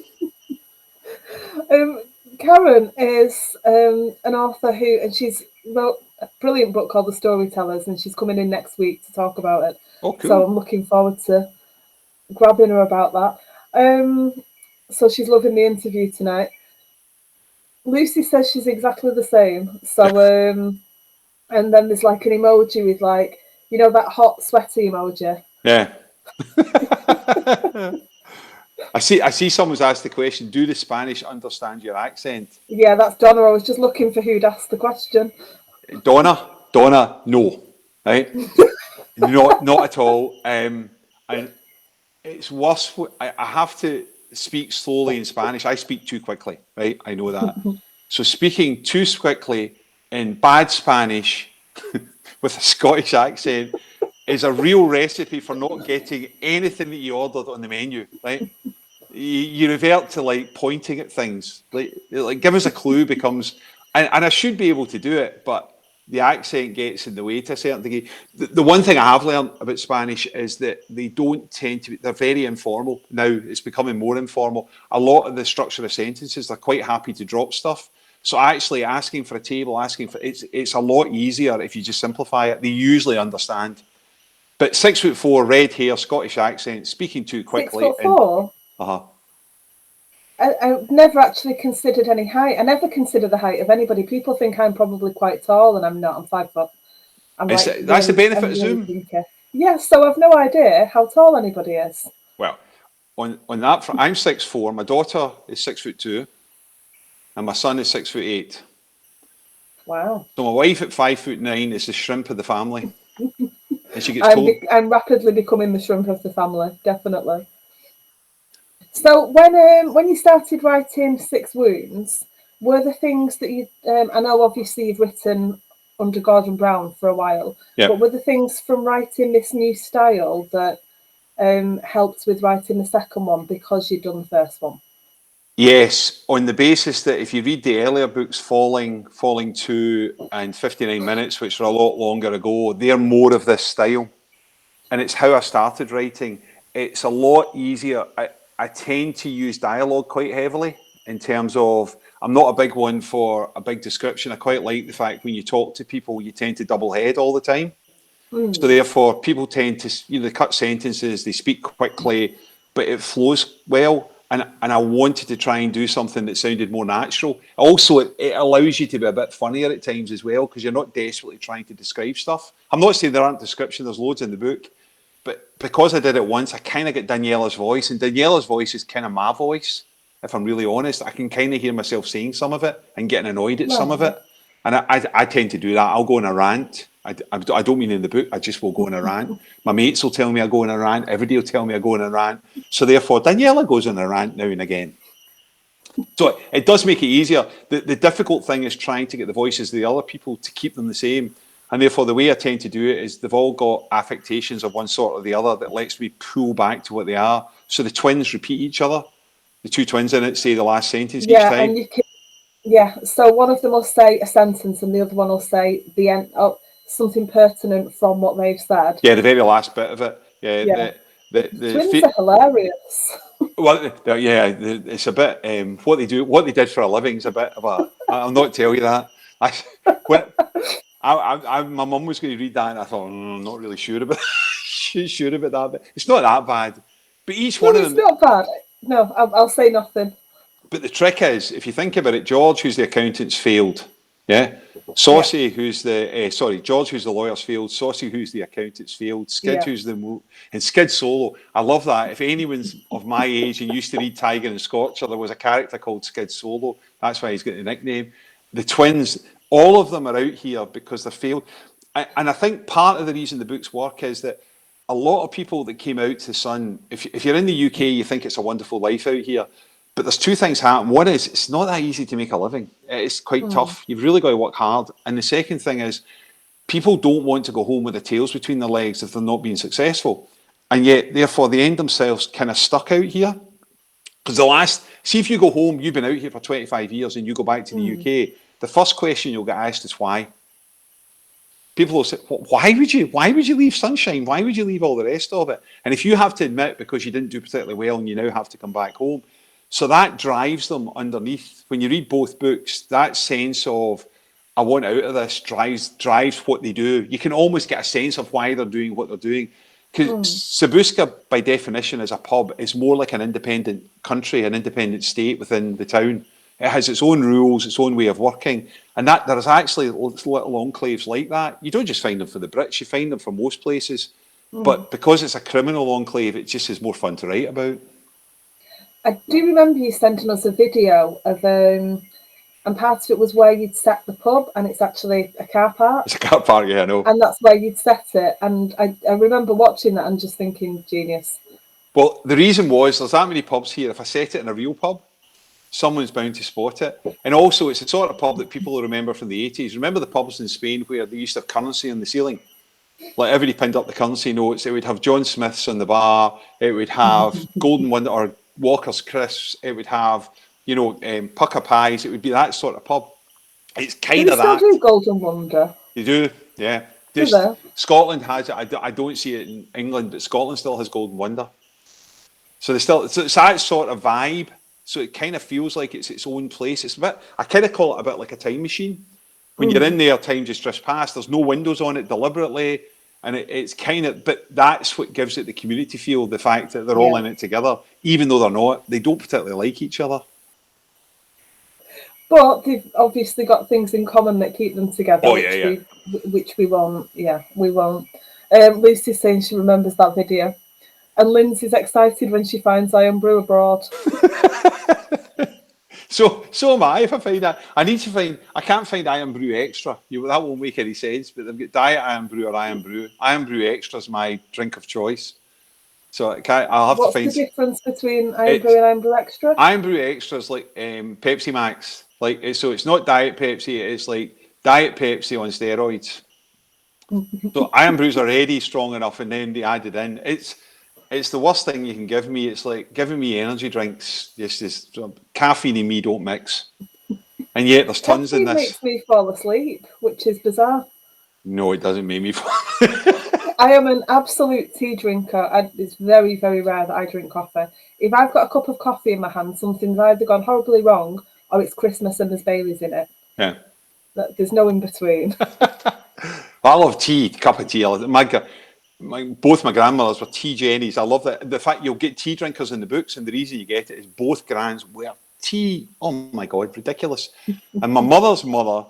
Karen is an author and she's wrote a brilliant book called The Storytellers, and she's coming in next week to talk about it. Oh, cool. So I'm looking forward to grabbing her about that. So she's loving the interview tonight. Lucy says she's exactly the same. So, and then there's like an emoji with like, that hot, sweaty emoji. Yeah. I see someone's asked the question, do the Spanish understand your accent? Yeah, that's Donna. I was just looking for who'd asked the question. Donna, no, right? Not at all. And it's worse. I have to speak slowly in Spanish. I speak too quickly, right? I know that. So speaking too quickly in bad Spanish with a Scottish accent is a real recipe for not getting anything that you ordered on the menu, right? You revert to like pointing at things, like give us a clue becomes, and I should be able to do it, but the accent gets in the way to a certain degree. The one thing I have learned about Spanish is that they don't tend to be, they're very informal. Now it's becoming more informal. A lot of the structure of sentences, they're quite happy to drop stuff. So actually asking for a table, it's a lot easier if you just simplify it. They usually understand. But 6'4", red hair, Scottish accent, speaking too quickly. 6'4"? Uh-huh. I've never actually considered any height. I never consider the height of anybody. People think I'm probably quite tall, and I'm not. I'm 5 foot. That's the benefit of Zoom. Yeah, so I've no idea how tall anybody is. Well, on that front, I'm 6'4". My daughter is 6'2", and my son is 6'8". Wow. So my wife at 5'9" is the shrimp of the family, and she gets told. I'm rapidly becoming the shrimp of the family, definitely. So when you started writing Six Wounds, were the things that you I know obviously you've written under Gordon Brown for a while, but were the things from writing this new style that helped with writing the second one because you'd done the first one? Yes, on the basis that if you read the earlier books, Falling 2 and 59 Minutes, which were a lot longer ago, they're more of this style. And it's how I started writing. It's a lot easier. I tend to use dialogue quite heavily in terms of, I'm not a big one for a big description. I quite like the fact when you talk to people, you tend to double head all the time. So therefore, people tend to, they cut sentences, they speak quickly, but it flows well. And I wanted to try and do something that sounded more natural. Also, it allows you to be a bit funnier at times as well, because you're not desperately trying to describe stuff. I'm not saying there aren't descriptions, there's loads in the book. But because I did it once, I kind of get Daniela's voice. And Daniela's voice is kind of my voice, if I'm really honest. I can kind of hear myself saying some of it and getting annoyed at some of it. And I tend to do that. I'll go on a rant. I don't mean in the book. I just will go on a rant. My mates will tell me I go on a rant. Everybody will tell me I go on a rant. So therefore, Daniela goes on a rant now and again. So it does make it easier. The difficult thing is trying to get the voices of the other people to keep them the same. And therefore, the way I tend to do it is they've all got affectations of one sort or the other that lets me pull back to what they are. So the twins repeat each other. The two twins in it say the last sentence each time. And you can, so one of them will say a sentence and the other one will say the end, something pertinent from what they've said. Yeah, the very last bit of it. The twins are hilarious. Well, yeah, it's a bit, what they did for a living is a bit of a, I'll not tell you that. My mum was going to read that, and I thought, I'm not really sure about that. But it's not that bad. But each one of them. It's not bad. No, I'll say nothing. But the trick is, if you think about it, George, who's the accountant's failed. Yeah. Saucy, who's George, who's the lawyer's failed. Saucy, who's the accountant's failed. Skid, who's and Skid Solo. I love that. If anyone's of my age and used to read Tiger and Scorcher, there was a character called Skid Solo. That's why he's got the nickname. The twins. All of them are out here because they failed. And I think part of the reason the books work is that a lot of people that came out to Sun, if you're in the UK, you think it's a wonderful life out here. But there's two things happen. One is it's not that easy to make a living. It's quite tough. You've really got to work hard. And the second thing is people don't want to go home with their tails between their legs if they're not being successful. And yet, therefore, they end themselves kind of stuck out here. Because see if you go home, you've been out here for 25 years and you go back to the UK, the first question you'll get asked is why. People will say, why would you leave Sunshine? Why would you leave all the rest of it? And if you have to admit because you didn't do particularly well and you now have to come back home, so that drives them underneath. When you read both books, that sense of, I want out of this drives what they do. You can almost get a sense of why they're doing what they're doing. Because Sabuska, by definition, as a pub, is more like an independent country, an independent state within the town. It has its own rules, its own way of working. And that there's actually little enclaves like that. You don't just find them for the Brits, you find them for most places. But because it's a criminal enclave, it just is more fun to write about. I do remember you sending us a video of and part of it was where you'd set the pub, and it's actually a car park, It's a car park, yeah, I know. and that's where you'd set it. And I remember watching that and just thinking, genius. Well, the reason was there's that many pubs here. If I set it in a real pub, someone's bound to spot it. And also, it's the sort of pub that people will remember from the 80s. Remember the pubs in Spain where they used to have currency on the ceiling? Like everybody pinned up the currency notes. It would have John Smith's on the bar. It would have Golden Wonder or Walker's Crisps. It would have, Pucker Pies. It would be that sort of pub. It's kind of that. Do they still do Golden Wonder? You do, yeah. Scotland has it. I don't see it in England, but Scotland still has Golden Wonder. So it's that sort of vibe. So it kind of feels like it's its own place. It's a bit. I kind of call it a bit like a time machine. When you're in there, time just drifts past. There's no windows on it deliberately, and it's kind of. But that's what gives it the community feel. The fact that they're all in it together, even though they're not. They don't particularly like each other. But they've obviously got things in common that keep them together. Oh, which we won't. Yeah, we won't. Lucy's saying she remembers that video. And Lindsay's excited when she finds Irn-Bru abroad. So am I. If I find that, I can't find Irn-Bru Extra. That won't make any sense. But they've got Diet Irn-Bru or Irn-Bru. Irn-Bru Extra is my drink of choice. So I'll have to find. What's the difference between Irn-Bru and Irn-Bru Extra? Irn-Bru Extra is like Pepsi Max. So it's not Diet Pepsi. It's like Diet Pepsi on steroids. So Irn-Bru's already strong enough, and then they added in. It's the worst thing you can give me. It's like giving me energy drinks. Just caffeine and me don't mix. And yet there's tons in this. It makes me fall asleep, which is bizarre. No, it doesn't make me fall. I am an absolute tea drinker. It's very, very rare that I drink coffee. If I've got a cup of coffee in my hand, something's either gone horribly wrong or it's Christmas and there's Baileys in it. Yeah. There's no in between. I love tea, cup of tea. Both my grandmothers were tea jennies. I love that. The fact you'll get tea drinkers in the books, and the reason you get it is both grands were tea. Oh my God, ridiculous. And my mother's mother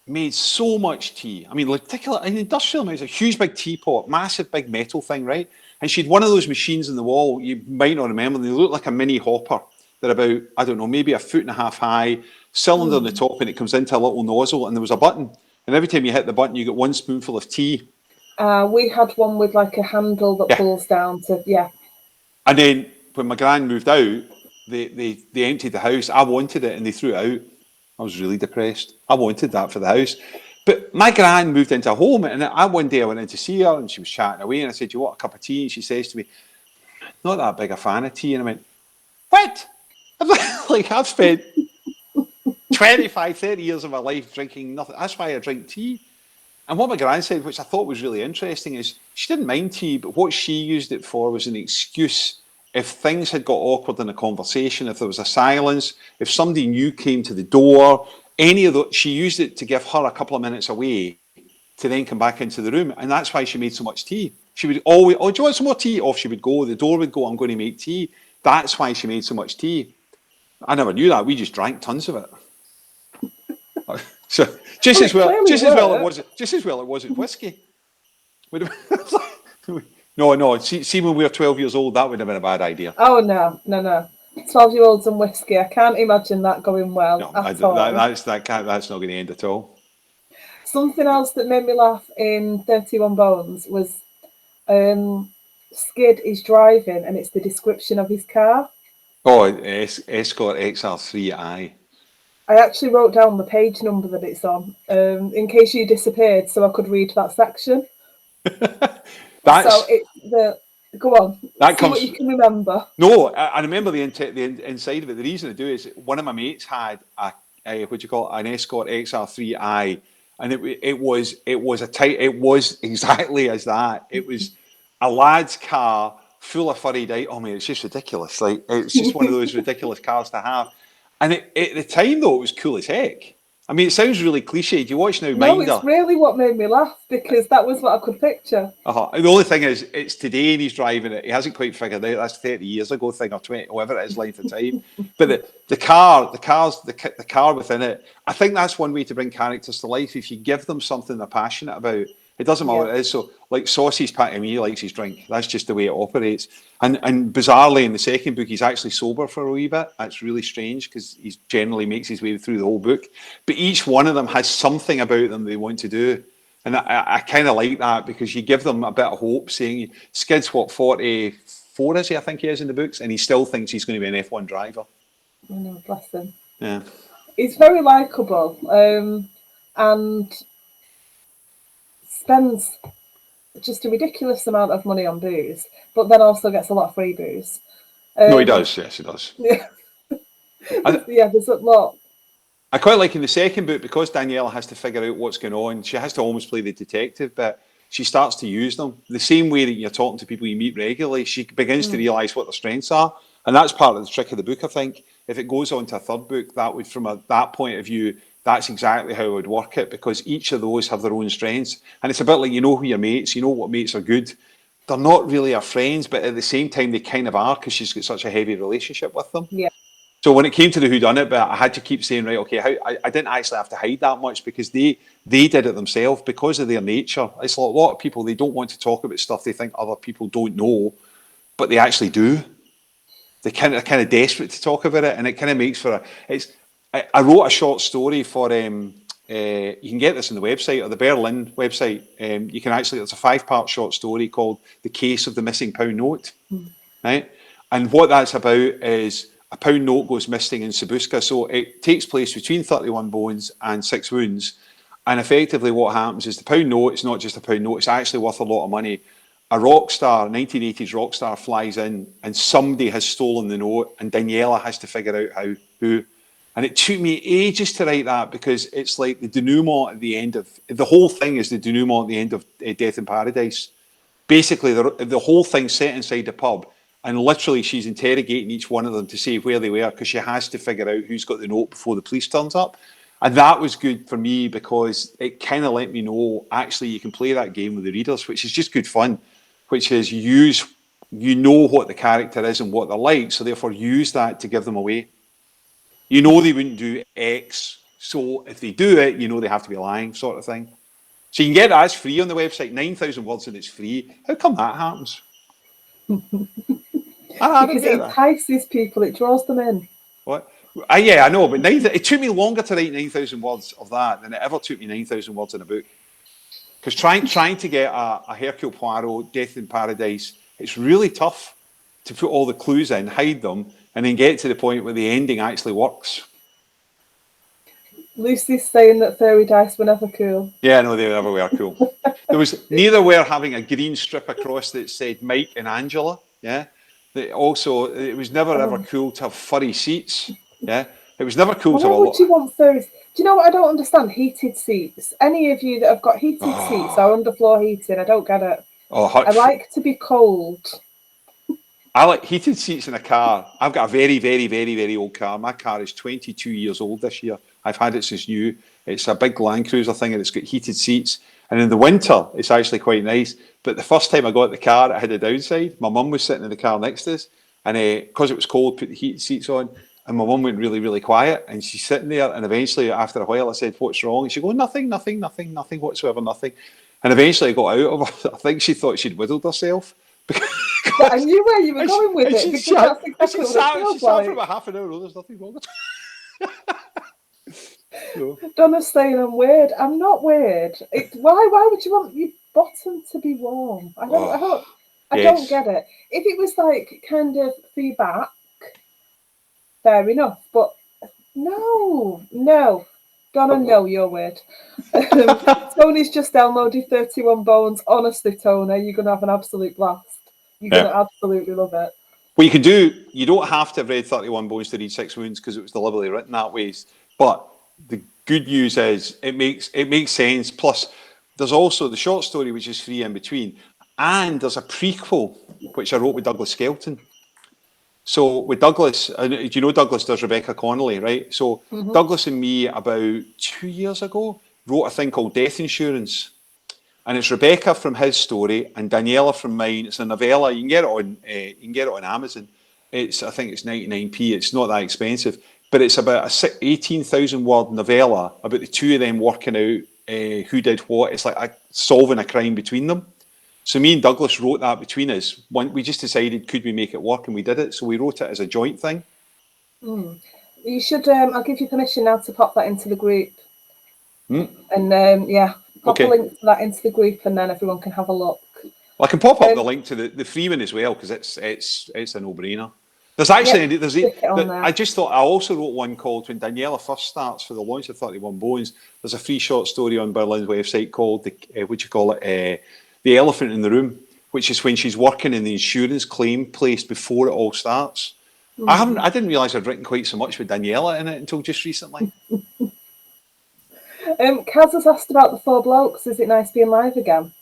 made so much tea. I mean, ridiculous. An industrial amount. It's a huge big teapot, massive big metal thing, right? And she had one of those machines in the wall. You might not remember. They look like a mini hopper. They're about, I don't know, maybe 1.5 feet high, cylinder on the top, and it comes into a little nozzle, and there was a button. And every time you hit the button, you get one spoonful of tea. We had one with like a handle that pulls down to, And then when my gran moved out, they emptied the house. I wanted it and they threw it out. I was really depressed. I wanted that for the house. But my gran moved into a home, and one day I went in to see her and she was chatting away, and I said, "You want a cup of tea?" And she says to me, "Not that big a fan of tea." And I went, "What?" I've spent 25, 30 years of my life drinking nothing. That's why I drink tea. And what my gran said, which I thought was really interesting, is she didn't mind tea, but what she used it for was an excuse. If things had got awkward in a conversation, if there was a silence, if somebody new came to the door, any of that, she used it to give her a couple of minutes away to then come back into the room. And that's why she made so much tea. She would always, "Oh, do you want some more tea?" Off she would go. The door would go, "I'm going to make tea." That's why she made so much tea. I never knew that. We just drank tons of it. So just as well it wasn't whiskey. No. See, when we were 12 years old, that would have been a bad idea. Oh no. 12-year-olds and whiskey. I can't imagine that going well. No, at all. That's not going to end at all. Something else that made me laugh in 31 Bones was Skid is driving, and it's the description of his car. Oh, Escort XR3i. I actually wrote down the page number that it's on, in case you disappeared, so I could read that section. Go on. That comes. What you can remember. No, I remember the inside of it. The reason I do is one of my mates had an Escort XR3i, and it was exactly as that. It was a lad's car full of furry dice. Oh man, it's just ridiculous. Like, it's just one of those ridiculous cars to have. And at the time, though, it was cool as heck. I mean, it sounds really cliched. You watch now, Minder. No, it's really what made me laugh, because that was what I could picture. The only thing is, it's today and he's driving it. He hasn't quite figured out that's 30 years ago thing, or 20, whatever it is, length of time. But the car within it, I think that's one way to bring characters to life. If you give them something they're passionate about, It doesn't matter Yeah. what it is. So, like Saucy's packing me, he likes his drink. That's just the way it operates. And bizarrely, in the second book, he's actually sober for a wee bit. That's really strange because he generally makes his way through the whole book. But each one of them has something about them they want to do. And I kind of like that because you give them a bit of hope, saying Skid's what, 44 is he? I think he is in the books, and he still thinks he's going to be an F1 driver. I know, bless him. Yeah. He's very likeable, and spends just a ridiculous amount of money on booze, but then also gets a lot of free booze. No, he does. Yes, he does. Yeah, yeah. There's a lot. I quite like in the second book, because Daniela has to figure out what's going on, she has to almost play the detective, but she starts to use them. The same way that you're talking to people you meet regularly, she begins to realise what their strengths are. And that's part of the trick of the book, I think. If it goes on to a third book, that would, from that point of view, that's exactly how I would work it, because each of those have their own strengths. And it's a bit like, you know who your mates, you know what mates are good. They're not really her friends, but at the same time, they kind of are, because she's got such a heavy relationship with them. Yeah. So when it came to the whodunit, but I had to keep saying, right, okay, I didn't actually have to hide that much, because they did it themselves because of their nature. It's like a lot of people, they don't want to talk about stuff they think other people don't know, but they actually do. They're kind of desperate to talk about it, and it kind of makes for I wrote a short story for you can get this on the website, or the Berlin website. You can actually, it's a 5-part short story called "The Case of the Missing Pound Note," right? And what that's about is a pound note goes missing in Sabuska. So it takes place between 31 bones and 6 wounds. And effectively what happens is the pound note, it's not just a pound note, it's actually worth a lot of money. A rock star, 1980s rock star, flies in and somebody has stolen the note, and Daniela has to figure out who. And it took me ages to write that, because it's like the denouement at the end of, the whole thing is the denouement at the end of Death in Paradise. Basically, the whole thing's set inside the pub, and literally she's interrogating each one of them to see where they were, because she has to figure out who's got the note before the police turns up. And that was good for me, because it kind of let me know, actually, you can play that game with the readers, which is just good fun, which is you know what the character is and what they're like, so therefore use that to give them away. You know they wouldn't do X, so if they do it, you know they have to be lying, sort of thing. So you can get that, it's free on the website, 9,000 words, and it's free. How come that happens? Because it entices people, it draws them in. What? Yeah, I know, but it took me longer to write 9,000 words of that than it ever took me 9,000 words in a book. Because trying to get a Hercule Poirot Death in Paradise, it's really tough to put all the clues in, hide them, and then get to the point where the ending actually works. Lucy's saying that fairy dice were never cool. Yeah, no, they never were cool. Neither were having a green strip across that said Mike and Angela. Yeah. Also, it was never ever cool to have furry seats. Yeah. It was never cool to have Why would you want furries? Do you know what I don't understand? Heated seats. Any of you that have got heated seats or underfloor heating, I don't get it. I like to be cold. I like heated seats in a car. I've got a very, very, very, very old car. My car is 22 years old this year. I've had it since new. It's a big Land Cruiser thing, and it's got heated seats. And in the winter, it's actually quite nice. But the first time I got the car, it had a downside. My mum was sitting in the car next to us, and because it was cold, put the heated seats on, and my mum went really, really quiet, and she's sitting there, and eventually, after a while, I said, "What's wrong?" And she goes, "Nothing, nothing, nothing, nothing whatsoever, nothing." And eventually, I got out of her. I think she thought she'd whittled herself. I knew where you were going with it, because that's exactly what it feels like. For about half an hour, there's nothing wrong with it. Donna's saying I'm weird. I'm not weird. Why would you want your bottom to be warm? I don't get it. If it was like kind of feedback, fair enough. But no. Donna, no, you're weird. Tony's just downloaded 31 Bones. Honestly, Tony, you're going to have an absolute blast. You're going to absolutely love it. What you can do, you don't have to have read 31 Bones to read 6 Wounds, because it was deliberately written that way. But the good news is it makes sense. Plus, there's also the short story, which is free in between. And there's a prequel, which I wrote with Douglas Skelton. So with Douglas, do you know Douglas does Rebecca Connolly, right? So Douglas and me, about 2 years ago, wrote a thing called Death Insurance. And it's Rebecca from his story and Daniela from mine. It's a novella. You can get it on Amazon. I think it's 99p. It's not that expensive. But it's about a 18,000 word novella about the two of them working out who did what. It's like solving a crime between them. So me and Douglas wrote that between us. We just decided, could we make it work, and we did it. So we wrote it as a joint thing. You should. I'll give you permission now to pop that into the group. And pop a link to that into the group, and then everyone can have a look. Well, I can pop up the link to the free one as well, because it's a no-brainer. There's actually I just thought I also wrote one called When Daniela First Starts for the launch of 31 Bones. There's a free short story on Berlin's website called The Elephant in the Room, which is when she's working in the insurance claim place before it all starts. I didn't realise I'd written quite so much with Daniela in it until just recently. Kaz has asked about the Four Blokes. Is it nice being live again?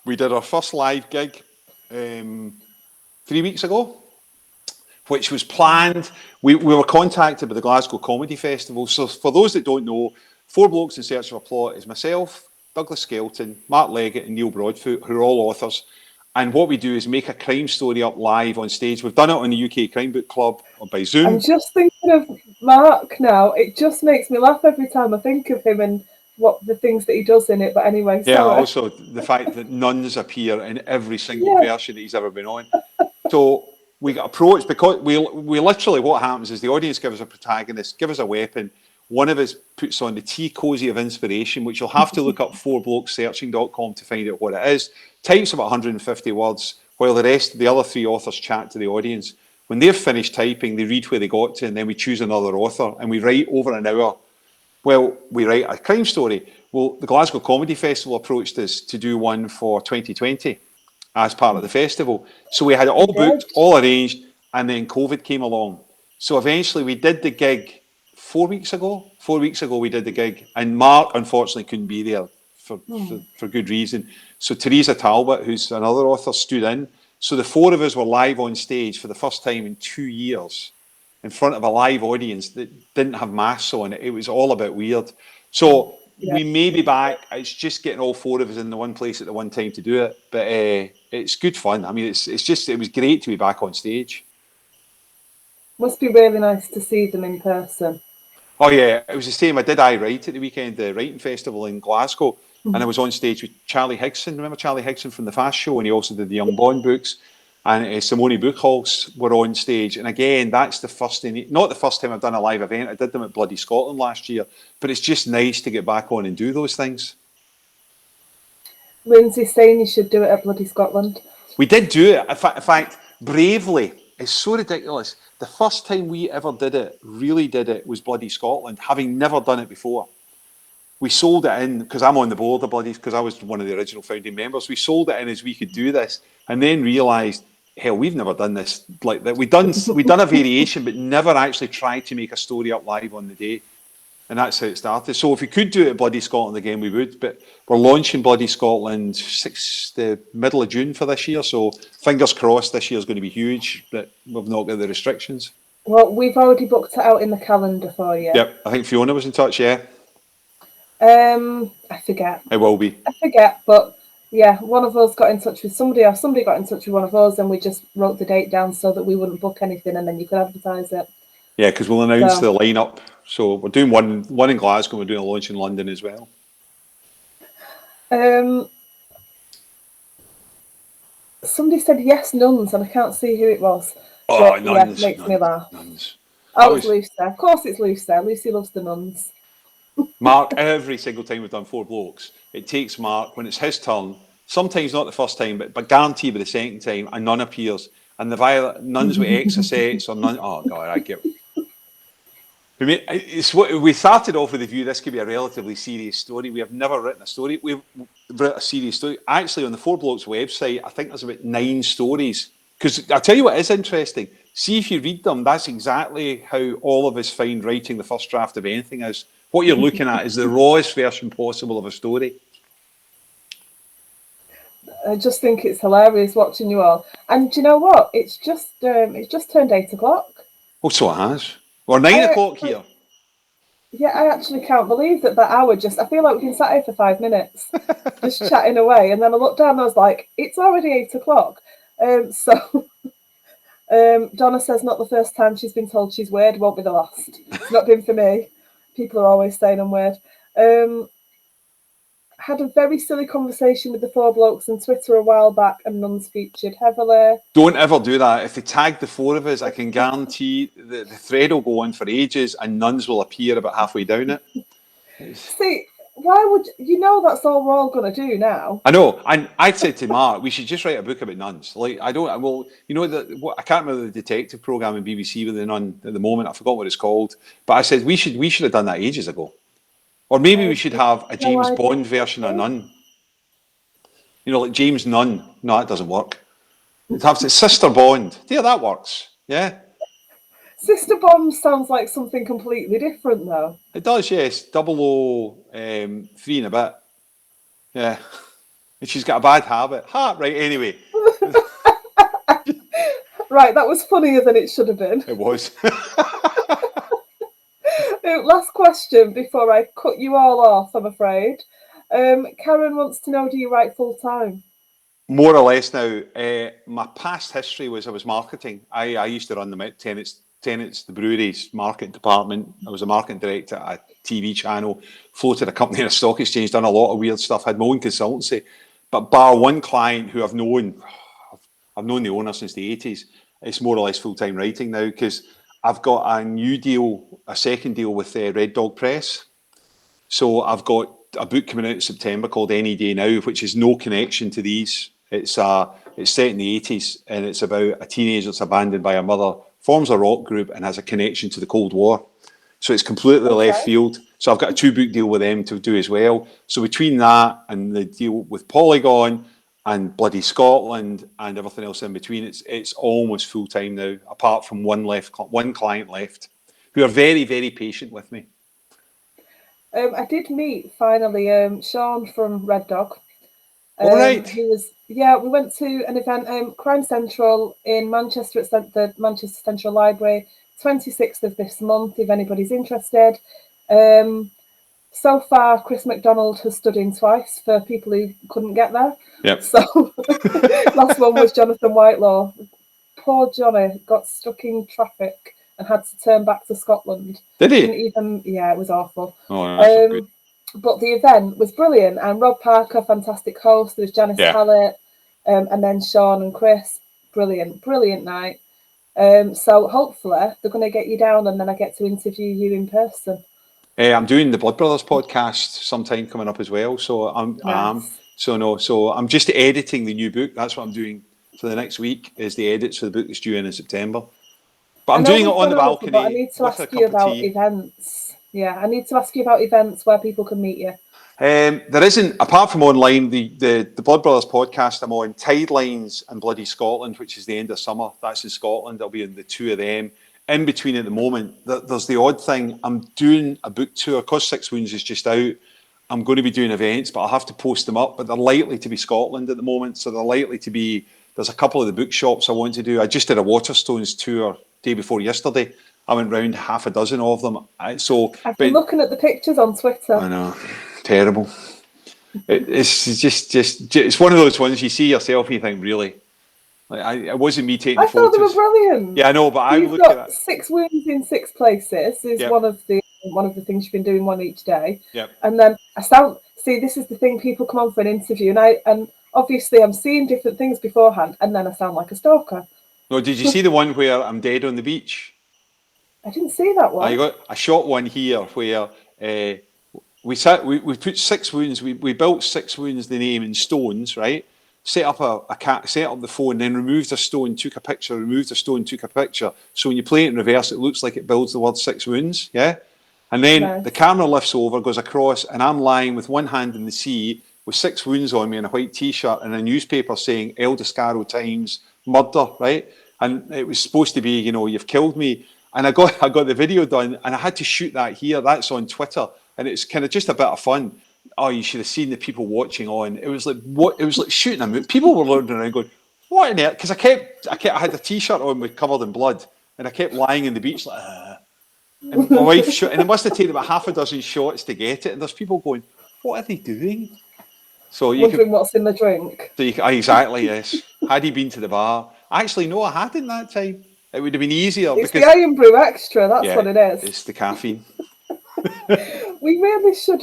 We did our first live gig 3 weeks ago, which was planned. We were contacted by the Glasgow Comedy Festival. So for those that don't know, Four Blokes in Search of a Plot is myself, Douglas Skelton, Mark Leggett and Neil Broadfoot, who are all authors. And what we do is make a crime story up live on stage. We've done it on the UK Crime Book Club or by Zoom. I'm just thinking of Mark now. It just makes me laugh every time I think of him and what the things that he does in it. But anyway, yeah, also the fact that nuns appear in every single version that he's ever been on. So we got approached because we literally, what happens is the audience gives us a protagonist, give us a weapon. One of us puts on the tea cozy of inspiration, which you'll have to look up fourblokessearching.com to find out what it is. Types about 150 words, while the other three authors chat to the audience. When they've finished typing, they read where they got to, and then we choose another author, and we write over an hour. Well, we write a crime story. Well, the Glasgow Comedy Festival approached us to do one for 2020 as part of the festival. So we had it all booked, all arranged, and then COVID came along. So eventually we did the gig 4 weeks ago. 4 weeks ago we did the gig, and Mark unfortunately couldn't be there for good reason. So Teresa Talbot, who's another author, stood in. So the four of us were live on stage for the first time in 2 years in front of a live audience that didn't have masks on. It was all a bit weird. So we may be back. It's just getting all four of us in the one place at the one time to do it. But it's good fun. I mean, it was great to be back on stage. Must be really nice to see them in person. Oh yeah, it was the same. I did iWrite at the weekend, the writing festival in Glasgow, and I was on stage with Charlie Higson. Remember Charlie Higson from the Fast Show, and he also did the Young Bond books. And Simone Buchholz were on stage. And again, that's the first thing, not the first time I've done a live event. I did them at Bloody Scotland last year, but it's just nice to get back on and do those things. Lindsay's saying you should do it at Bloody Scotland. We did do it. In fact, bravely. It's so ridiculous. The first time we ever really did it, was Bloody Scotland, having never done it before. We sold it in, because I'm on the board of Bloody, because I was one of the original founding members. We sold it in as we could do this, and then realised, hell, we've never done this like that. We've done a variation, but never actually tried to make a story up live on the day. And that's how it started. So if we could do it at Bloody Scotland again, we would. But we're launching Bloody Scotland the middle of June for this year. So fingers crossed this year is going to be huge, but we've not got the restrictions. Well, we've already booked it out in the calendar for you. Yep, I think Fiona was in touch, yeah. I forget. It will be. I forget, but yeah, one of us got in touch with somebody, or somebody got in touch with one of us, and we just wrote the date down so that we wouldn't book anything, and then you could advertise it. Yeah, because we'll announce the lineup. So we're doing one in Glasgow, we're doing a launch in London as well. Somebody said yes, nuns, and I can't see who it was. Oh, but, nuns. Makes me laugh. Nuns. Oh, it's Lucy. Of course it's Lucy. Lucy loves the nuns. Mark, every single time we've done Four Blokes, it takes Mark, when it's his turn, sometimes not the first time, but guaranteed by the second time, a nun appears, and the nuns with exocets or nun. Oh God, I get. We started off with the view this could be a relatively serious story. We have never written a story. We've written a serious story. Actually, on the Four Blokes website, I think there's about 9 stories. Because I tell you what is interesting. See if you read them, that's exactly how all of us find writing the first draft of anything is. What you're looking at is the rawest version possible of a story. I just think it's hilarious watching you all. And do you know what? It's just turned 8 o'clock. Oh, so it has. We're 9 o'clock here. Yeah, I actually can't believe that hour I feel like we've been sat here for 5 minutes, just chatting away. And then I looked down and I was like, it's already 8 o'clock. Donna says not the first time she's been told she's weird, won't be the last. It's not been for me. People are always saying I'm weird. had a very silly conversation with the four blokes on Twitter a while back, and nuns featured heavily. Don't ever do that. If they tag the four of us, I can guarantee the thread will go on for ages and nuns will appear about halfway down it. See, why would you know that's all we're all going to do now? I know. And I said to Mark, we should just write a book about nuns. Like, I can't remember the detective program in BBC with the nun at the moment. I forgot what it's called. But I said we should have done that ages ago. Or maybe we should have a James Bond version of nun. You know, like James Nunn. No, that doesn't work. It'd have to Sister Bond. Yeah, that works. Yeah. Sister Bond sounds like something completely different, though. It does, yes. 003 and a bit. Yeah. And she's got a bad habit. Right, anyway. Right, that was funnier than it should have been. It was. Last question before I cut you all off, I'm afraid. Karen wants to know, do you write full time? More or less now. My past history was I was marketing. I used to run the Tenets, the brewery's marketing department. I was a marketing director at a TV channel, floated a company in a stock exchange, done a lot of weird stuff, had my own consultancy. But bar one client who I've known the owner since the 80s, it's more or less full-time writing now because I've got a second deal with Red Dog Press. So I've got a book coming out in September called Any Day Now, which is no connection to these. It's set in the 80s and it's about a teenager that's abandoned by her mother, forms a rock group and has a connection to the Cold War. So it's completely left field. So I've got a 2-book deal with them to do as well. So between that and the deal with Polygon and Bloody Scotland and everything else in between, it's almost full time now, apart from one client left, who are very, very patient with me. I did meet finally Sean from Red Dog. All right. We went to an event, Crime Central in Manchester at the Manchester Central Library, 26th of this month, if anybody's interested. So far, Chris McDonald has stood in twice for people who couldn't get there. Yep. So last one was Jonathan Whitelaw. Poor Johnny got stuck in traffic and had to turn back to Scotland. Did he? It was awful. Oh, that's good. But the event was brilliant, and Rob Parker, fantastic host. There was Janice Hallett, and then Sean and Chris. Brilliant night. So hopefully they're going to get you down, and then I get to interview you in person. I'm doing the Blood Brothers podcast sometime coming up as well. So I'm just editing the new book. That's what I'm doing for the next week. Is the edits for the book that's due in September. But I'm doing it on the balcony. But I need to ask you about events. Yeah, I need to ask you about events where people can meet you. There isn't, apart from online, the Blood Brothers podcast, I'm on Tidelines and Bloody Scotland, which is the end of summer. That's in Scotland. I'll be in the two of them. In between at the moment, there's the odd thing. I'm doing a book tour because Six Wounds is just out. I'm going to be doing events, but I'll have to post them up. But they're likely to be Scotland at the moment. So they're likely to be, there's a couple of the bookshops I want to do. I just did a Waterstones tour day before yesterday. I went round half a dozen of them. I've been looking at the pictures on Twitter. I know, terrible. It's just it's one of those ones you see yourself and you think, really? Like, it wasn't me taking the photos. I thought they were brilliant. Yeah, I know, but I look at that. 6 wounds in 6 places is one of the things you've been doing, one each day. Yep. And then this is the thing, people come on for an interview and obviously I'm seeing different things beforehand and then I sound like a stalker. No, did you see the one where I'm dead on the beach? I didn't see that one. I shot one here where we put 6 wounds. We built 6 wounds, the name in stones, right? Set up set up the phone, then removed a stone, took a picture, removed a stone, took a picture. So when you play it in reverse, it looks like it builds the word 6 wounds, yeah? And then the camera lifts over, goes across, and I'm lying with one hand in the sea with 6 wounds on me and a white t-shirt and a newspaper saying El Descaro Times murder, right? And it was supposed to be, you've killed me. And I got the video done and I had to shoot that here. That's on Twitter. And it's kind of just a bit of fun. Oh, you should have seen the people watching on. It was like shooting a movie. People were looking around going, what in it? Because I had a t-shirt on with covered in blood and I kept lying in the beach like, And my wife shot, and it must have taken about half a dozen shots to get it. And there's people going, what are they doing? So wondering what's in the drink. So exactly, yes. Had he been to the bar? Actually, no, I hadn't that time. It would have been easier. It's the Iron Brew Extra, that's what it is. It's the caffeine. We really should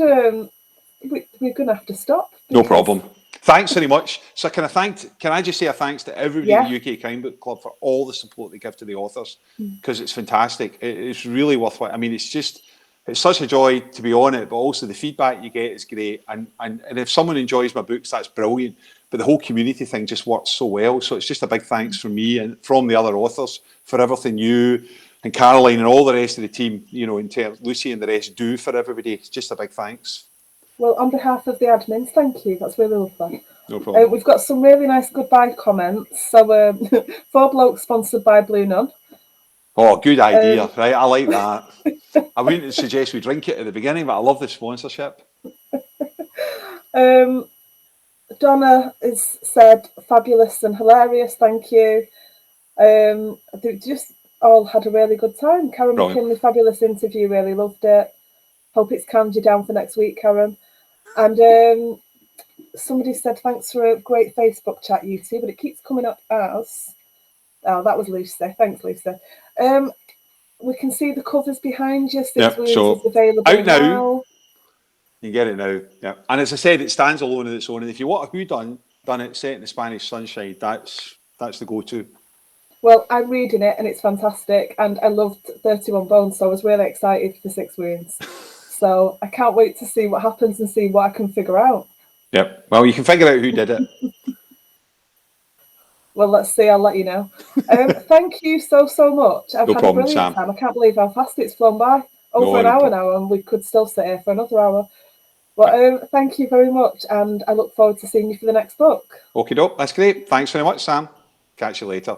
we're going to have to stop. No because- problem. Thanks very much. So can I just say a thanks to everybody Yeah. in the UK Crime Book Club for all the support they give to the authors, because it's fantastic. It's really worthwhile. I mean, it's such a joy to be on it, but also the feedback you get is great. And if someone enjoys my books, that's brilliant. But the whole community thing just works so well. So it's just a big thanks from me and from the other authors for everything you and Caroline and all the rest of the team, you know, in terms Lucy and the rest do for everybody. It's just a big thanks. Well, on behalf of the admins, thank you. That's really lovely. No problem. We've got some really nice goodbye comments. So, 4 Blokes sponsored by Blue Nun. Oh, good idea. Right, I like that. I wouldn't suggest we drink it at the beginning, but I love the sponsorship. Donna has said fabulous and hilarious. Thank you. They just all had a really good time. Karen Brilliant. McKinley, fabulous interview. Really loved it. Hope it's calmed you down for next week, Karen. And somebody said thanks for a great Facebook chat, you two, but it keeps coming up as. Oh, that was Lucy. Thanks, Lucy. We can see the covers behind you. Six Wounds so is available out now. now. You can get it now. Yeah. And as I said, it stands alone on its own. And if you want a whodunit done it set in the Spanish sunshine, that's the go-to. Well, I'm reading it and it's fantastic. And I loved 31 Bones, so I was really excited for 6 Wounds. So I can't wait to see what happens and see what I can figure out. Yep. Well, you can figure out who did it. Well, let's see. I'll let you know. Thank you so much. I've No had problem, a brilliant Sam. time. I can't believe how fast it's flown by. Over an hour now, and we could still sit here for another hour. But thank you very much, and I look forward to seeing you for the next book. Okie doke. That's great. Thanks very much, Sam. Catch you later.